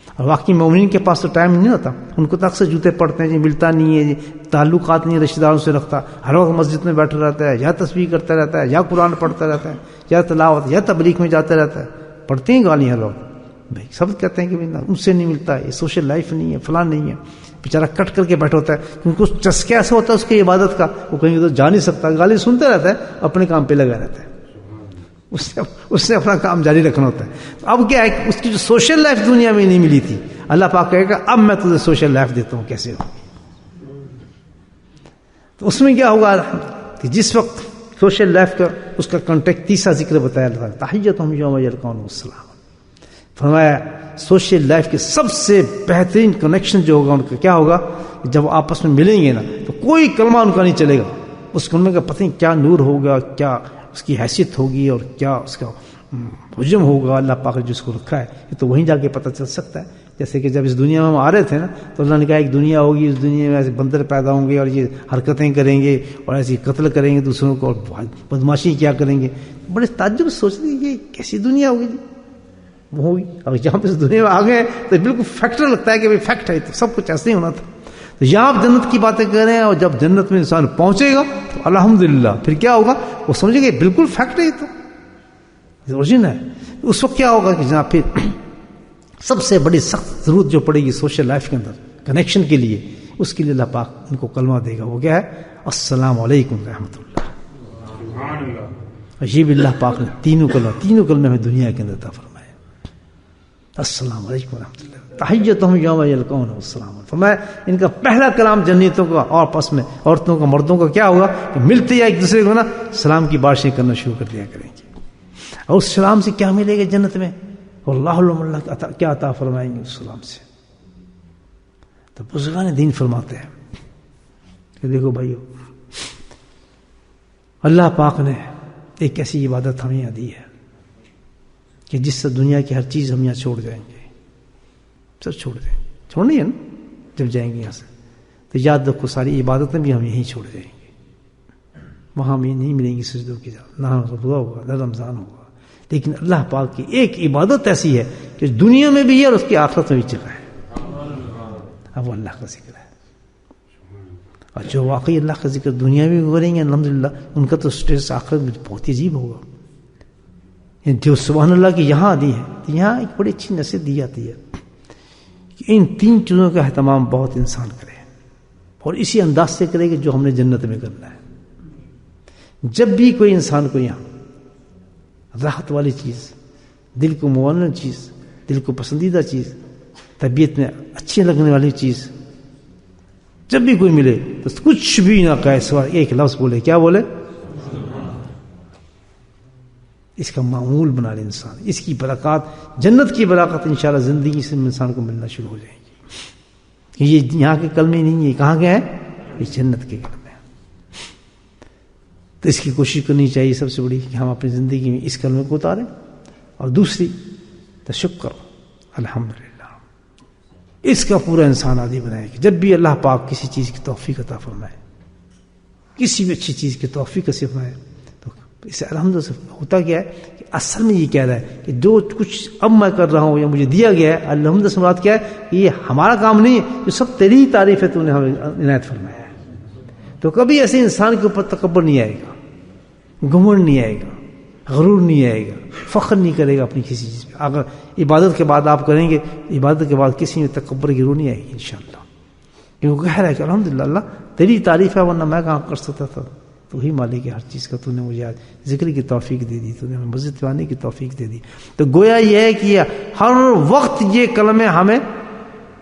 اور واقعی مومنین کے پاس تو ٹائم نہیں ہوتا. ان کو تو اکثر جوتے پڑتے ہیں جی، ملتا نہیں ہے جی، تعلقات نہیں ہے رشتہ داروں سے رکھتا، ہر وقت مسجد میں بیٹھا رہتا ہے، یا تسبیح کرتا رہتا ہے، یا قرآن پڑھتا رہتا ہے، یا تلاوت یا تبلیغ میں جاتا رہتا ہے. پڑھتے ہیں گالیاں ہر وقت، بھائی سب کہتے ہیں کہ ان سے نہیں ملتا، یہ سوشل لائف نہیں ہے، فلاں نہیں ہے. بیچارہ کٹ کر کے بیٹھا ہوتا ہے کیونکہ اس چسکے ایسا ہوتا ہے اس کی عبادت کا، وہ کہیں تو جا نہیں سکتا، گالی سنتا رہتا ہے، اپنے کام پہ لگا رہتا ہے. اس نے اپنا کام جاری رکھنا ہوتا ہے. اب کیا ہے کہ اس کی جو سوشل لائف دنیا میں نہیں ملی تھی، اللہ پاک کہے گا اب میں تجھے سوشل لائف دیتا ہوں، کیسے ہوگی. تو اس میں کیا ہوگا کہ جس وقت سوشل لائف کا اس کا کانٹیکٹ تیسرا ذکر بتایا اللہ تعالیٰ، تحیتہم یوم یلقونہ السلام. فرمایا سوشل لائف کے سب سے بہترین کنیکشن جو ہوگا ان کا کیا ہوگا، جب آپس میں ملیں گے نا تو کوئی کلمہ ان کا نہیں چلے گا، اس کلمے کا پتہ نہیں کیا نور ہوگا، کیا اس کی حیثیت ہوگی اور کیا اس کا حجم ہوگا اللہ پاک نے جس کو رکھا ہے، یہ تو وہیں جا کے پتہ چل سکتا ہے۔ جیسے کہ جب اس دنیا میں ہم آ رہے تھے نا تو اللہ نے کہا ایک دنیا ہوگی، اس دنیا میں ایسے بندر پیدا ہوں گے اور یہ حرکتیں کریں گے اور ایسی قتل کریں گے دوسروں کو اور بدماشی کیا کریں گے، بڑے تعجب سوچ رہے یہ کیسی دنیا ہوگی جی، وہ ہوگی۔ اگر جہاں پہ اس دنیا میں آ گئے تو بالکل فیکٹر لگتا ہے کہ بھائی فیکٹ ہے، تو سب کچھ ایسے ہی ہونا تھا۔ تو یہاں آپ جنت کی باتیں کر رہے ہیں اور جب جنت میں انسان پہنچے گا تو الحمدللہ پھر کیا ہوگا، وہ سمجھے گا بالکل فیکٹ ہے، یہ تو اوریجن ہے۔ اس وقت کیا ہوگا کہ جناب پھر سب سے بڑی سخت ضرورت جو پڑے گی سوشل لائف کے اندر کنیکشن کے لیے، اس کے لیے اللہ پاک ان کو کلمہ دے گا، وہ کیا ہے، السلام علیکم رحمۃ اللہ۔ عجیب، اللہ پاک نے تینوں کلمے ہمیں دنیا کے اندر عطا فرمایا، السلام علیکم رحمۃ اللہ، تحیتہم یوم یلقونہ السلام۔ فرمایا ان کا پہلا کلام جنتوں کا اور آپس میں عورتوں کا مردوں کا کیا ہوگا کہ ملتے ہی ایک دوسرے کو نا سلام کی بارشیں کرنا شروع کر دیا کریں گے، اور اس سلام سے کیا ملے گا جنت میں، اللہ کیا عطا فرمائیں گے اس سلام سے۔ تو بزرگان دین فرماتے ہیں کہ دیکھو بھائیو، اللہ پاک نے ایک ایسی عبادت ہمیں یہاں دی ہے کہ جس سے دنیا کی ہر چیز ہم یہاں چھوڑ جائیں گے، سب چھوڑ دیں گے، چھوڑنی ہے نا جب جائیں گے یہاں سے، تو یاد رکھو ساری عبادتیں بھی ہم یہیں چھوڑ جائیں گے، وہاں ہمیں نہیں ملیں گی سجدوں کی اجازت، نہ دعا ہوگا نہ رمضان ہوگا، لیکن اللہ پاک کی ایک عبادت ایسی ہے کہ دنیا میں بھی ہے اور اس کی آخرت میں بھی جگہ ہے، اب وہ اللہ کا ذکر ہے، اور جو واقعی اللہ کا ذکر دنیا میں بھی کریں گے الحمدللہ ان کا تو اسٹیٹس آخرت میں بہت ہی عجیب ہوگا۔ جو سبحان اللہ کی یہاں دی ہے تو یہاں ایک بڑی اچھی نصیحت دی جاتی ہے کہ ان تین چیزوں کا اہتمام بہت انسان کرے اور اسی انداز سے کرے کہ جو ہم نے جنت میں کرنا ہے۔ جب بھی کوئی انسان کو یہاں راحت والی چیز، دل کو موانع چیز، دل کو پسندیدہ چیز، طبیعت میں اچھی لگنے والی چیز جب بھی کوئی ملے تو کچھ بھی نہ کہے سوائے ایک لفظ بولے، کیا بولے، اس کا معمول بنا لے انسان، اس کی برکات، جنت کی برکات انشاءاللہ زندگی سے انسان کو ملنا شروع ہو جائے گی۔ یہ یہاں کے کلمے نہیں ہیں، کہاں کے ہیں، یہ جنت کے کلمے ہیں۔ تو اس کی کوشش کرنی چاہیے سب سے بڑی کہ ہم اپنی زندگی میں اس کلمے کو اتاریں، اور دوسری تشکر، الحمدللہ، اس کا پورا انسان عادی بنائے کہ جب بھی اللہ پاک کسی چیز کی توفیق عطا فرمائے، کسی بھی اچھی چیز کی توفیق عطا فرمائے، تو اس سے الحمدللہ سے ہوتا کیا ہے کہ اصل میں یہ کہہ رہا ہے کہ جو کچھ اب میں کر رہا ہوں یا مجھے دیا گیا ہے الحمدللہ سے مراد کیا ہے کہ یہ ہمارا کام نہیں ہے، جو سب تیری ہی تعریف ہے، تو نے ہمیں عنایت فرمایا ہے۔ تو کبھی ایسے انسان کے اوپر تکبر نہیں آئے گا، گھمنڈ نہیں آئے گا، غرور نہیں آئے گا، فخر نہیں کرے گا اپنی کسی چیز پہ۔ اگر عبادت کے بعد آپ کریں گے، عبادت کے بعد کسی میں تکبر کی روح نہیں آئے گی انشاءاللہ، کیونکہ کہہ رہا ہے کہ الحمدللہ اللہ تیری تعریف ہے، ورنہ میں کہاں کر سکتا تھا، تو ہی مالک ہے ہر چیز کا، تو نے مجھے آج ذکر کی توفیق دے دی، تو نے ہمیں مسجد پہ آنے کی توفیق دے دی۔ تو گویا یہ ہے کہ ہر وقت یہ کلمے ہمیں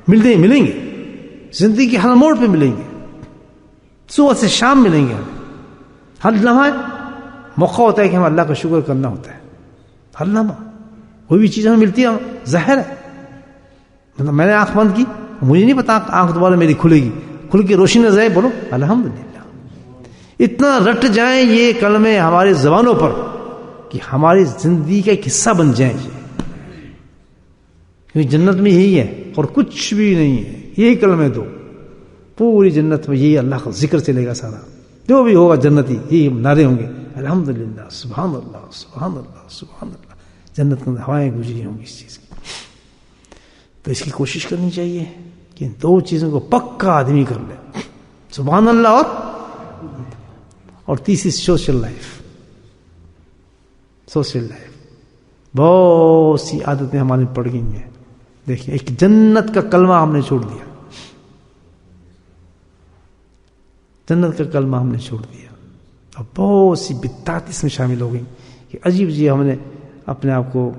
ملیں گے، زندگی کے ہر موڑ پہ ملیں گے، صبح سے شام ملیں گے، ہر لمحہ موقع ہوتا ہے کہ ہم اللہ کا شکر کرنا ہوتا ہے، ہر لمحہ کوئی بھی چیز ہمیں ملتی ہے، ظاہر ہے، مطلب میں نے آنکھ بند کی، مجھے نہیں پتا آنکھ دوبارہ میری کھلے گی، کھل کے روشنی نظر آئے، بولو الحمدللہ۔ اتنا رٹ جائیں یہ کلمے ہمارے زبانوں پر کہ ہماری زندگی کا ایک حصہ بن جائیں، کیونکہ جنت میں یہی ہے اور کچھ بھی نہیں ہے، یہی کلمے دو، پوری جنت میں یہی اللہ کا ذکر چلے گا، سارا جو بھی ہوگا جنتی یہی نعرے ہوں گے، الحمدللہ، سبحان اللہ، سبحان اللہ، سبحان اللہ، جنت کے اندر ہوائیں گزری ہوں گی اس چیز کی۔ تو اس کی کوشش کرنی چاہیے کہ ان دو چیزوں کو پکا آدمی کر لے، سبحان اللہ اور تیسری سوشل لائف۔ بہت سی عادتیں ہماری پڑ گئی ہیں، دیکھیں ایک جنت کا کلمہ ہم نے چھوڑ دیا، جنت کا کلمہ ہم نے چھوڑ دیا، اور بہت سی بدعات اس میں شامل ہو گئی کہ عجیب جی ہم نے اپنے آپ کو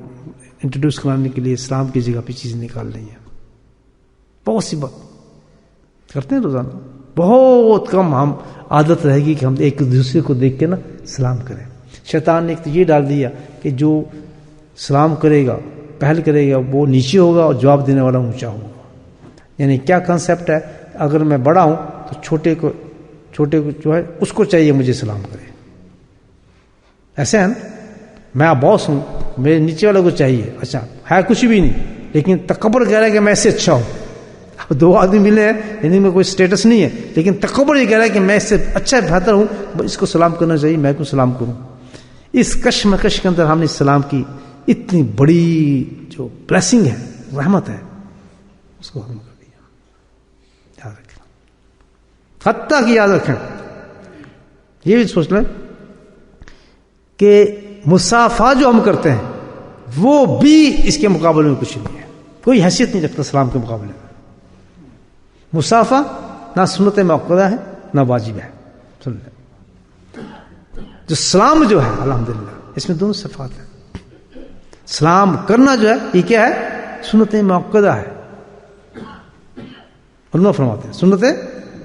انٹروڈیوس کرانے کے لیے اسلام کی جگہ پہ چیزیں نکال لی ہیں، بہت سی بات کرتے ہیں روزانہ، بہت کم ہم عادت رہے گی کہ ہم ایک دوسرے کو دیکھ کے نا سلام کریں۔ شیطان نے ایک تو یہ ڈال دیا کہ جو سلام کرے گا پہل کرے گا وہ نیچے ہوگا اور جواب دینے والا اونچا ہوگا. یعنی کیا کنسیپٹ ہے, اگر میں بڑا ہوں تو چھوٹے کو جو ہے اس کو چاہیے مجھے سلام کرے. ایسے ہے نا, میں باس ہوں, میرے نیچے والے کو چاہیے, اچھا ہے کچھ بھی نہیں لیکن تکبر کہہ رہا ہے کہ میں اس سے اچھا ہوں. اب دو آدمی ملے ہیں, یعنی میں کوئی اسٹیٹس نہیں ہے, لیکن تکبر یہ کہہ رہا ہے کہ میں اس سے اچھا بہتر ہوں, اس کو سلام کرنا چاہیے, میں کو سلام کروں. اس کشمکش کے اندر ہم نے اسلام کی اتنی بڑی جو بلیسنگ ہے, رحمت ہے, اس کو ہم کر دیا. یاد رکھیں, حتیٰ کہ یاد رکھیں, یہ بھی سوچ لیں کہ مصافحہ جو ہم کرتے ہیں وہ بھی اس کے مقابلے میں کچھ نہیں ہے, کوئی حیثیت نہیں رکھتا سلام کے مقابلے میں. مصافحہ نہ سنت موقدہ ہے نہ واجب ہے. سن لیں, جو سلام جو ہے الحمدللہ اس میں دونوں صفات ہیں. سلام کرنا جو ہے یہ کیا ہے, سنت موقدہ ہے. علماء فرماتے ہیں سنت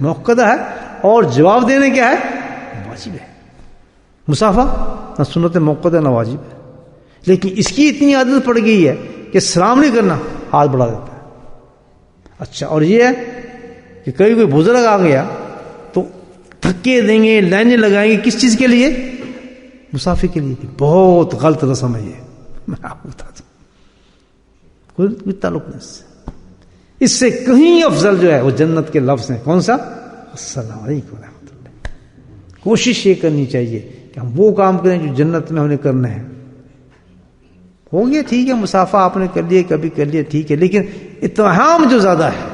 موقدہ ہے, اور جواب دینے کیا ہے, واجب ہے. مصافحہ نہ سنت موقدہ نہ واجب ہے, لیکن اس کی اتنی عادت پڑ گئی ہے کہ سلام نہیں کرنا, ہاتھ بڑھا دیتا ہے. اچھا, اور یہ ہے کہ کوئی بزرگ آ گیا تو دھکے دیں گے, لائنیں لگائیں گے, کس چیز کے لیے, مسافر کے لیے. بہت غلط رسم ہے یہ, میں آپ کو بتاتا ہوں, کوئی تعلق نہیں اس سے. اس سے کہیں افضل جو ہے وہ جنت کے لفظ ہیں. کون سا, السلام علیکم ورحمۃ اللہ. کوشش یہ کرنی چاہیے کہ ہم وہ کام کریں جو جنت میں ہم نے کرنا ہے. ہو گیا ٹھیک ہے, مسافہ آپ نے کر لیے, کبھی کر لیا ٹھیک ہے, لیکن اتہام جو زیادہ ہے,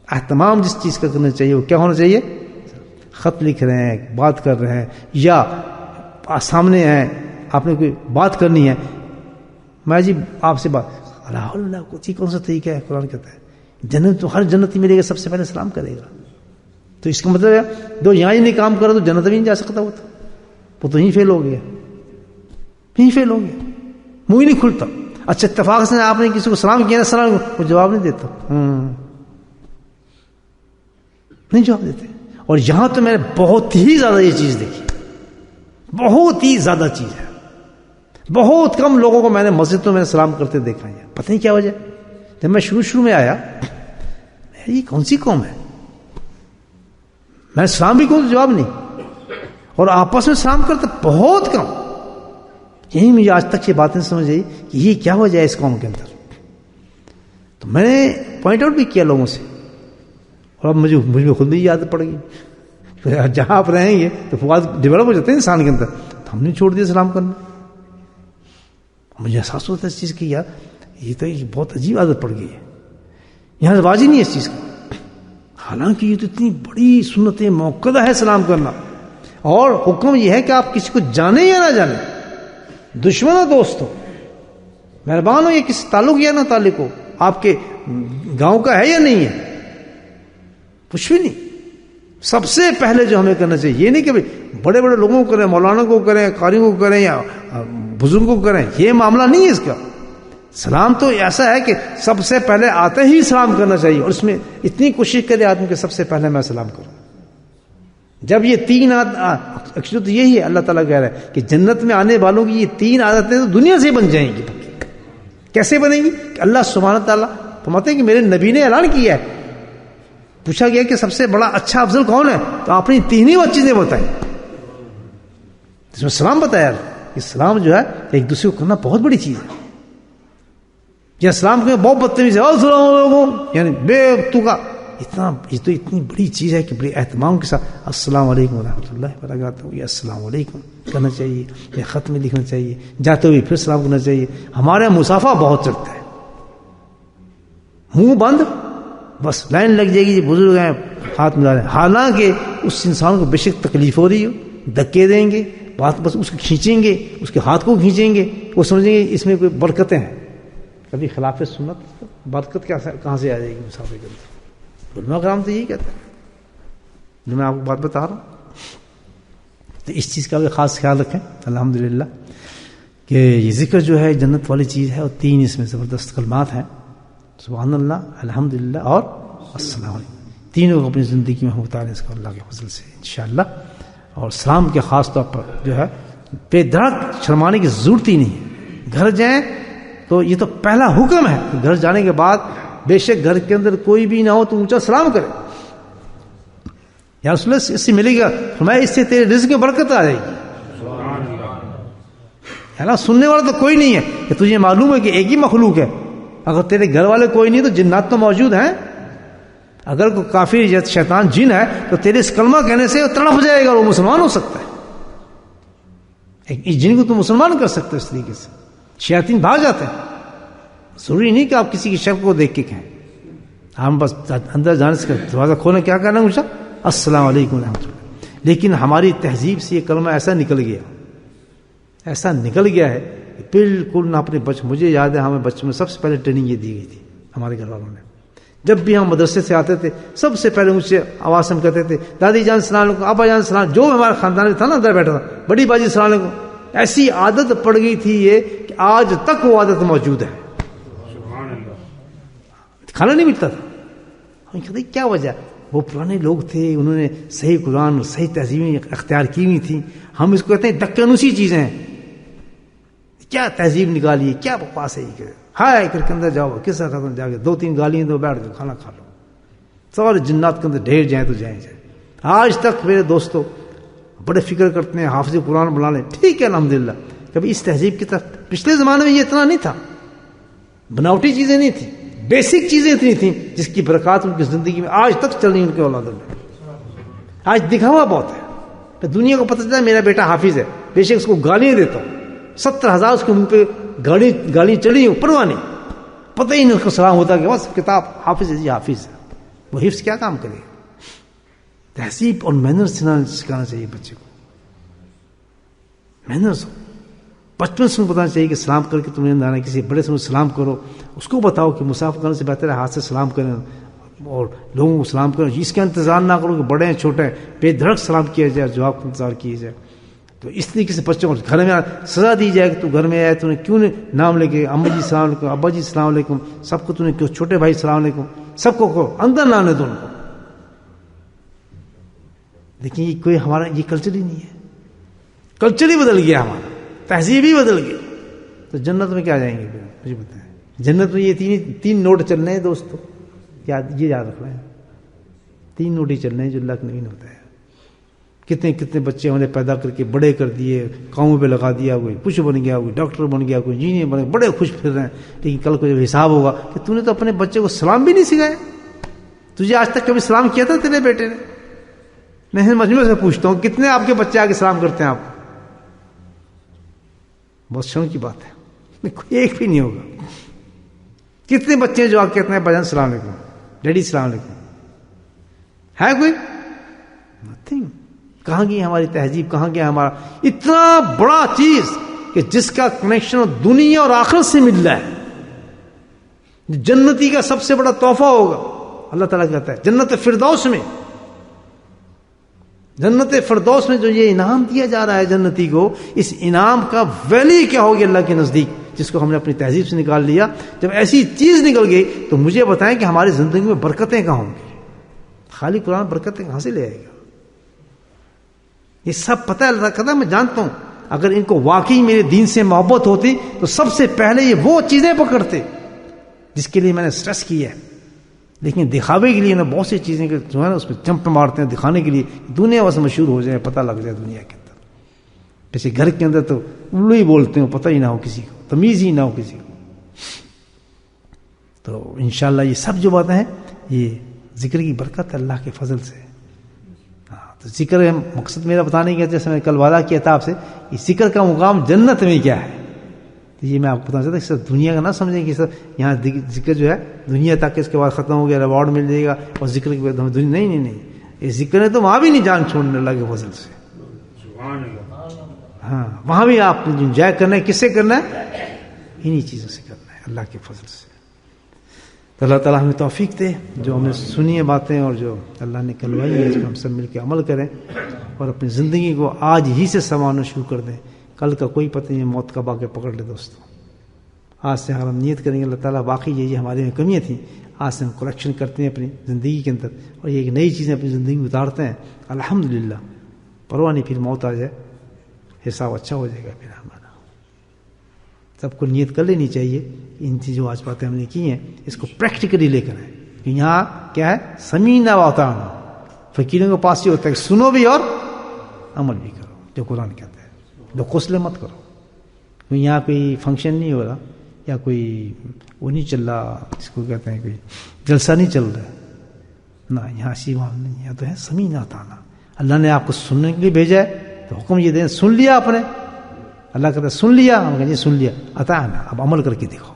اہتمام جس چیز کا کرنا چاہیے وہ کیا ہونا چاہیے, خط لکھ رہے ہیں, بات کر رہے ہیں, یا سامنے ہیں, آپ نے کوئی بات کرنی ہے, میں جی آپ سے بات, اللہ کون سا طریقہ ہے, قرآن کہتا ہے جنت تو ہر جنتی ملے گا سب سے پہلے سلام کرے گا. تو اس کا مطلب ہے دو یہاں ہی نہیں کام کرا تو جنت بھی نہیں جا سکتا, وہ تو یہیں فیل ہو گیا, یہیں فیل ہو گیا, منہ ہی نہیں کھلتا. اچھا اتفاق سے آپ نے کسی کو سلام کیا نا, سلام وہ جواب نہیں دیتا, نہیں جواب دیتے. اور یہاں تو میں نے بہت ہی زیادہ یہ چیز دیکھی, بہت ہی زیادہ چیز ہے. بہت کم لوگوں کو میں نے مسجدوں میں سلام کرتے دیکھا ہے. پتہ نہیں کیا وجہ. جب میں شروع میں آیا, یہ کون سی قوم ہے, میں سلام بھی کروں تو جواب نہیں, اور آپس میں سلام کرتے بہت کم. یہی مجھے آج تک یہ باتیں سمجھ آئی کہ یہ کیا وجہ ہے اس قوم کے اندر. تو میں نے پوائنٹ آؤٹ بھی کیا لوگوں سے, اور اب مجھ میں خود بھی یاد پڑ گئی. جہاں آپ رہیں گے تو فواد ڈیولپ ہو جاتے ہیں انسان کے اندر. تو ہم نے چھوڑ دیا سلام کرنا. مجھے احساس ہوتا ہے اس چیز کی, یار یہ تو ایک بہت عجیب عادت پڑ گئی ہے, یہاں رواج ہی نہیں ہے اس چیز کا. حالانکہ یہ تو اتنی بڑی سنت موقدہ ہے سلام کرنا, اور حکم یہ ہے کہ آپ کسی کو جانے یا نہ جانے, دشمن ہو دوست ہو, مہربان ہو یا کسی تعلق یا نہ تعلق ہو, آپ کے گاؤں کا ہے یا نہیں ہے, کچھ بھی نہیں. سب سے پہلے جو ہمیں کرنا چاہیے, یہ نہیں کہ بڑے بڑے لوگوں کو کریں, مولانا کو کریں, قاریوں کو کریں, یا بزرگوں کو کریں, یہ معاملہ نہیں ہے اس کا. سلام تو ایسا ہے کہ سب سے پہلے آتے ہی سلام کرنا چاہیے, اور اس میں اتنی کوشش کرے آدمی کہ سب سے پہلے میں سلام کروں. جب یہ تین ایکچولی تو یہی ہے, اللہ تعالیٰ کہہ رہا ہے کہ جنت میں آنے والوں کی یہ تین عادتیں تو دنیا سے بن جائیں گی. کیسے بنے گی؟ کہ اللہ سبحانہ تعالیٰ فرماتے ہیں کہ میرے نبی نے اعلان کیا ہے. پوچھا گیا کہ سب سے بڑا اچھا افضل کون ہے, تو آپ نے تین ہی چیزیں بتائیں, اس میں سلام بتایا. اسلام جو ہے ایک دوسرے کو کرنا بہت بڑی چیز ہے. یا سلام کے بہت بدتمیزی ہے, السلام علیکم, یعنی بے تو کا اتنا, یہ تو اتنی بڑی چیز ہے کہ بڑی اہتمام کے ساتھ السلام علیکم ورحمۃ اللہ وبرکاتہ, یا السلام علیکم کرنا چاہیے, یا خط میں لکھنا چاہیے, جاتے ہوئے پھر سلام کرنا چاہیے. ہمارے مسافہ بہت چلتا ہے, منہ بند, بس لائن لگ جائے گی, جی بزرگ ہیں ہاتھ ملا رہے ہیں, حالانکہ اس انسان کو بے شک تکلیف ہو رہی ہو, دھکے دیں گے, بات بس اس کو کھینچیں گے, اس کے ہاتھ کو کھینچیں گے, وہ سمجھیں گے اس میں کوئی برکتیں ہیں. کبھی خلاف سنت برکت کہاں سے آ جائے گی مسافر کے اندر؟ علماء کرام تو یہی کہتے ہیں, جو میں آپ کو بات بتا رہا ہوں. تو اس چیز کا بھی خاص خیال رکھیں الحمدللہ, کہ یہ ذکر جو ہے جنت والی چیز ہے, اور تین اس میں زبردست کلمات ہیں, سبحان اللہ, الحمدللہ اور السلام علیکم. تینوں کو اپنی زندگی میں ہم اتاریں اس کو اللہ کے فضل سے انشاءاللہ. اور سلام کے خاص طور پر جو ہے بے دھڑک شرمانے کی ضرورت ہی نہیں ہے. گھر جائیں, تو یہ تو پہلا حکم ہے کہ گھر جانے کے بعد بے شک گھر کے اندر کوئی بھی نہ ہو تو اونچا سلام کرے. یا رسول اللہ اس سے ملے گا فرمایا اس سے تیرے رزق میں برکت آ جائے گی. ہے نا, سننے والا تو کوئی نہیں ہے کہ تجھے معلوم ہے کہ ایک ہی مخلوق ہے. اگر تیرے گھر والے کوئی نہیں تو جنات تو موجود ہیں. اگر کوئی کافر یا شیطان جن ہے تو تیرے اس کلمہ کہنے سے تڑپ جائے گا اور وہ مسلمان ہو سکتا ہے. اس جن کو تو مسلمان کر سکتے اس طریقے سے. شیاطین بھاگ جاتے ہیں. ضروری نہیں کہ آپ کسی کی شکل کو دیکھ کے کہیں. ہم بس اندر جانے سے دروازہ کھولنے کیا کہنا مجھے السلام علیکم ورحمۃ اللہ. لیکن ہماری تہذیب سے یہ کلمہ ایسا نکل گیا ہے کہ بالکل نہ اپنے مجھے یاد ہے ہمیں بچپن میں سب سے پہلے ٹریننگ یہ دی گئی تھی ہمارے گھر والوں نے. جب بھی ہم مدرسے سے آتے تھے سب سے پہلے مجھ سے آواز سے ہم کہتے تھے دادی جان السلام علیکم, ابا جان السلام, جو ہمارے خاندان میں تھا نا اندر بیٹھا تھا بڑی باجی السلام علیکم. ایسی عادت پڑ گئی تھی یہ کہ آج تک وہ عادت موجود ہے. کھانا نہیں ملتا تھا. ہم کہتے کیا وجہ, وہ پرانے لوگ تھے انہوں نے صحیح قرآن اور صحیح تہذیبیں اختیار کی ہوئی تھیں. ہم اس کو کہتے ہیں دکنوسی چیزیں ہیں. کیا تہذیب نکالیے, کیا بکواس ہے یہ, ہائے کر کے اندر جاؤ کس طرح جا کے 2-3 گالیاں دو بیٹھ جاؤ کھانا کھا لو. سوال جنات کے اندر ڈھیر جائیں تو جائیں. آج تک میرے دوستوں بڑے فکر کرتے ہیں حافظ قرآن بنا لیں, ٹھیک ہے الحمدللہ. کبھی اس تہذیب کی طرف پچھلے زمانے میں یہ اتنا نہیں تھا. بناوٹی چیزیں نہیں تھیں, بیسک چیزیں اتنی تھیں جس کی برکات ان کی زندگی میں آج تک چل رہی ان کے اولادوں میں. آج دکھاوا بہت ہے. دنیا کو پتہ چلتا ہے میرا بیٹا حافظ ہے, بے شک اس کو گالیاں دیتا ہوں, 70,000 اس کے منہ پہ گالی چڑھی ہوں, پرواہ نہیں, پتہ ہی نہیں اس کو سلام ہوتا کہ بس کتاب حافظ ہے جی حافظ ہے. وہ حفظ کیا کام کرے. تہذیب اور مینرز سکھانا چاہیے بچے کو. مینرز بچپن سے بتانا چاہیے کہ سلام کر کے تم نے آنا, کسی بڑے سے سلام کرو. اس کو بتاؤ کہ مسافر کرنے سے بہتر ہے ہاتھ سے سلام کریں اور لوگوں کو سلام کریں. اس کا انتظار نہ کرو کہ بڑے ہیں چھوٹے ہیں, بے دھڑک سلام کیا جائے, جواب کا انتظار کیا جائے. تو اس طریقے سے بچوں کو گھر میں سزا دی جائے کہ تو گھر میں آئے تو نے کیوں نے نام لے کے امی جی السلام علیکم, ابا جی السلام علیکم, سب کو تو نے کیوں, چھوٹے بھائی السلام علیکم, سب کو کہو, اندر نہ آنے دو ان کو. لیکن یہ کوئی ہمارا یہ کلچر ہی نہیں ہے. کلچر ہی بدل گیا ہمارا, تہذیب ہی بدل گئی. تو جنت میں کیا جائیں گے مجھے بتائیں. جنت میں یہ تین نوٹ چل رہے ہیں دوستو, یہ یاد رکھ رہے ہیں. 3 نوٹ ہی چل رہے ہیں جو اللہ کے نبی نے بتایا. کتنے بچے ہم نے پیدا کر کے بڑے کر دیے, کاموں پہ لگا دیا, کوئی کچھ بن گیا, کوئی ڈاکٹر بن گیا, کوئی انجینئر بن گیا, بڑے خوش پھر رہے ہیں. لیکن کل کو جب حساب ہوگا کہ تو نے تو اپنے بچے کو سلام بھی نہیں سکھایا, تجھے آج تک کبھی سلام کیا تھا تیرے بیٹے نے. میں مجموعے سے پوچھتا ہوں کتنے آپ کے بچے آگے سلام کرتے ہیں آپ کو. بہت شرم کی بات ہے, ایک بھی نہیں ہوگا. کتنے بچے جو آگے کہتے ہیں بھائی السلام علیکم, ڈیڈی السلام علیکم, ہے کوئی؟ نتھنگ. کہاں گئی ہماری تہذیب, کہاں گیا ہمارا اتنا بڑا چیز کہ جس کا کنیکشن دنیا اور آخرت سے مل رہا ہے. جنتی کا سب سے بڑا تحفہ ہوگا. اللہ تعالیٰ کہتا ہے جنت فردوس میں, جنت فردوس میں جو یہ انعام دیا جا رہا ہے جنتی کو, اس انعام کا ویلیو کیا ہوگی اللہ کے نزدیک, جس کو ہم نے اپنی تہذیب سے نکال لیا. جب ایسی چیز نکل گئی تو مجھے بتائیں کہ ہماری زندگی میں برکتیں کہاں ہوں گی. خالی قرآن برکتیں کہاں سے لے آئے گا. یہ سب پتہ ہے, اللہ کہتا ہے میں جانتا ہوں اگر ان کو واقعی میرے دین سے محبت ہوتی تو سب سے پہلے یہ وہ چیزیں پکڑتے جس کے لیے میں نے سٹریس کیا ہے. لیکن دکھاوے کے لیے نا بہت سی چیزیں جو ہے نا اس میں چمپ مارتے ہیں دکھانے کے لیے, دنیا بس مشہور ہو جائے, پتہ لگ جائے دنیا کے اندر. جیسے گھر کے اندر تو الو ہی بولتے ہیں, پتہ ہی نہ ہو کسی کو, تمیز ہی نہ ہو کسی کو. تو انشاءاللہ یہ سب جو باتیں ہیں یہ ذکر کی برکت ہے اللہ کے فضل سے. تو ذکر مقصد میرا بتانے کا, جیسے میں کل وعدہ کیا تھا آپ سے, اس ذکر کا مقام جنت میں کیا ہے, تو یہ میں آپ کو بتانا چاہتا ہوں. سر دنیا کا نہ سمجھیں کہ سر یہاں ذکر جو ہے دنیا تک اس کے بعد ختم ہو گیا, ریوارڈ مل جائے گا اور ذکر کے بعد نہیں, یہ ذکر ہے تو وہاں بھی نہیں جان چھوڑنے اللہ کے فضل سے. ہاں وہاں بھی آپ نے انجوائے کرنا ہے, کس سے کرنا ہے, انہی چیزوں سے کرنا ہے اللہ کے فضل سے. تو اللہ تعالیٰ ہمیں توفیق دے, جو ہم نے سنی ہے باتیں اور جو اللہ نے کلوائی ہے اس کو ہم سب مل کے عمل کریں اور اپنی زندگی کو آج ہی سے سنوارنا شروع کر دیں. کل کا کوئی پتہ نہیں, موت کب آ کے پکڑ لے دوستوں. آج سے اگر ہم نیت کریں گے اللہ تعالیٰ واقعی یہ ہمارے میں کمیاں تھیں, آج سے ہم کریکشن کرتے ہیں اپنی زندگی کے اندر اور یہ ایک نئی چیزیں اپنی زندگی میں اتارتے ہیں, الحمدللہ. پرواہ نہیں, پھر موت آ جائے حساب اچھا ہو جائے گا پھر ہمارا. سب کو نیت کر لینی چاہیے ان چیزوں آج باتیں ہم نے کی ہیں اس کو پریکٹیکلی لے کر آئے کہ یہاں کیا ہے سمینا و اطعنا. فقیروں کے پاس یہ ہوتا ہے کہ سنو بھی اور عمل بھی کرو جو قرآن کہتا ہے. لوگ قسلے مت کرو. یہاں کوئی فنکشن نہیں ہو رہا یا کوئی وہ نہیں چل رہا اس کو کہتے ہیں کوئی جلسہ نہیں چل رہا نہ, یہاں ایسی بات نہیں. یہاں تو ہے سمینا و اطعنا. اللہ نے آپ کو سننے کے لیے بھیجا ہے تو حکم یہ دیں سن لیا آپ نے. اللہ کہتا ہے سن لیا, ہم کہیں سن لیا, اطعنا. اب عمل کر کے دیکھو,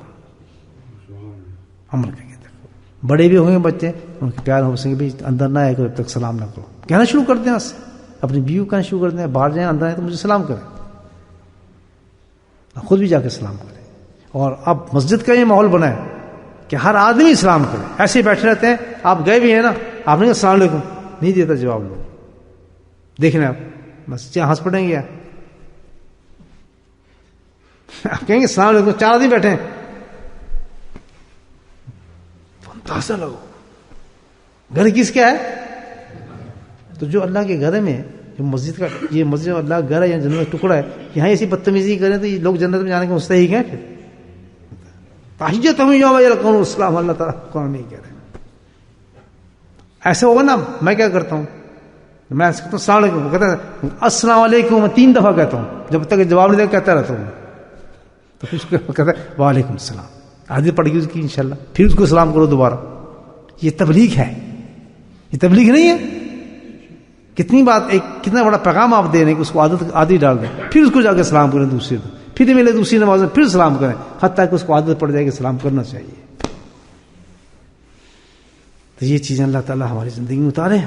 عمل کر کے دیکھو. بڑے بھی ہوں گے بچے ان کے پیار ہو سکے بھی اندر نہ آئے جب تک سلام نہ کرو. کہنا شروع کر دیں, اس سے اپنی بیوی کو کہنا شروع کر دیں, باہر جائیں اندر آئیں تو مجھے سلام کریں, خود بھی جا کے سلام کریں. اور اب مسجد کا یہ ماحول بنائے کہ ہر آدمی سلام کرے. ایسے ہی بیٹھے رہتے ہیں, آپ گئے بھی ہیں نا, آپ نے کہا السلام علیکم, نہیں دیتا جواب لوگ. دیکھنا آپ بس کیا ہنس پڑیں گے, آپ کہیں گے السلام علیکم, 4 آدمی بیٹھے ہیں, اندازہ لگو گھر کس کا ہے. تو جو اللہ کے گھر میں جو مسجد کا یہ مسجد اللہ کا گھر ہے یا جنت کا ٹکڑا ہے, یہاں ایسی بدتمیزی کریں تو یہ لوگ جنت میں جانے کے مستحق ہیں. پھر تحیت ہم یوم یلقون السلام, اللہ تعالیٰ قرآن میں کہہ رہے ہیں. ایسے ہوگا نا, میں کیا کرتا ہوں, میں کہتا ہوں السلام علیکم, وہ کہتا ہے السلام علیکم, میں 3 دفعہ کہتا ہوں, جب تک جواب نہیں دے کہتا رہتا ہوں. تو پھر اس کو کہتا ہے وعلیکم السلام, آدھی پڑھ گئی اس کی انشاءاللہ, پھر اس کو سلام کرو دوبارہ. یہ تبلیغ ہے, یہ تبلیغ نہیں ہے. کتنی بات, ایک کتنا بڑا پیغام آپ دے رہے ہیں کہ اس کو عادی ڈال دیں, پھر اس کو جا کے سلام کریں دوسرے کو, پھر ملے دوسری نماز میں پھر سلام کریں, حتیٰ کہ اس کو عادت پڑ جائے کہ سلام کرنا چاہیے. تو یہ چیزیں اللہ تعالیٰ ہماری زندگی میں اتارے.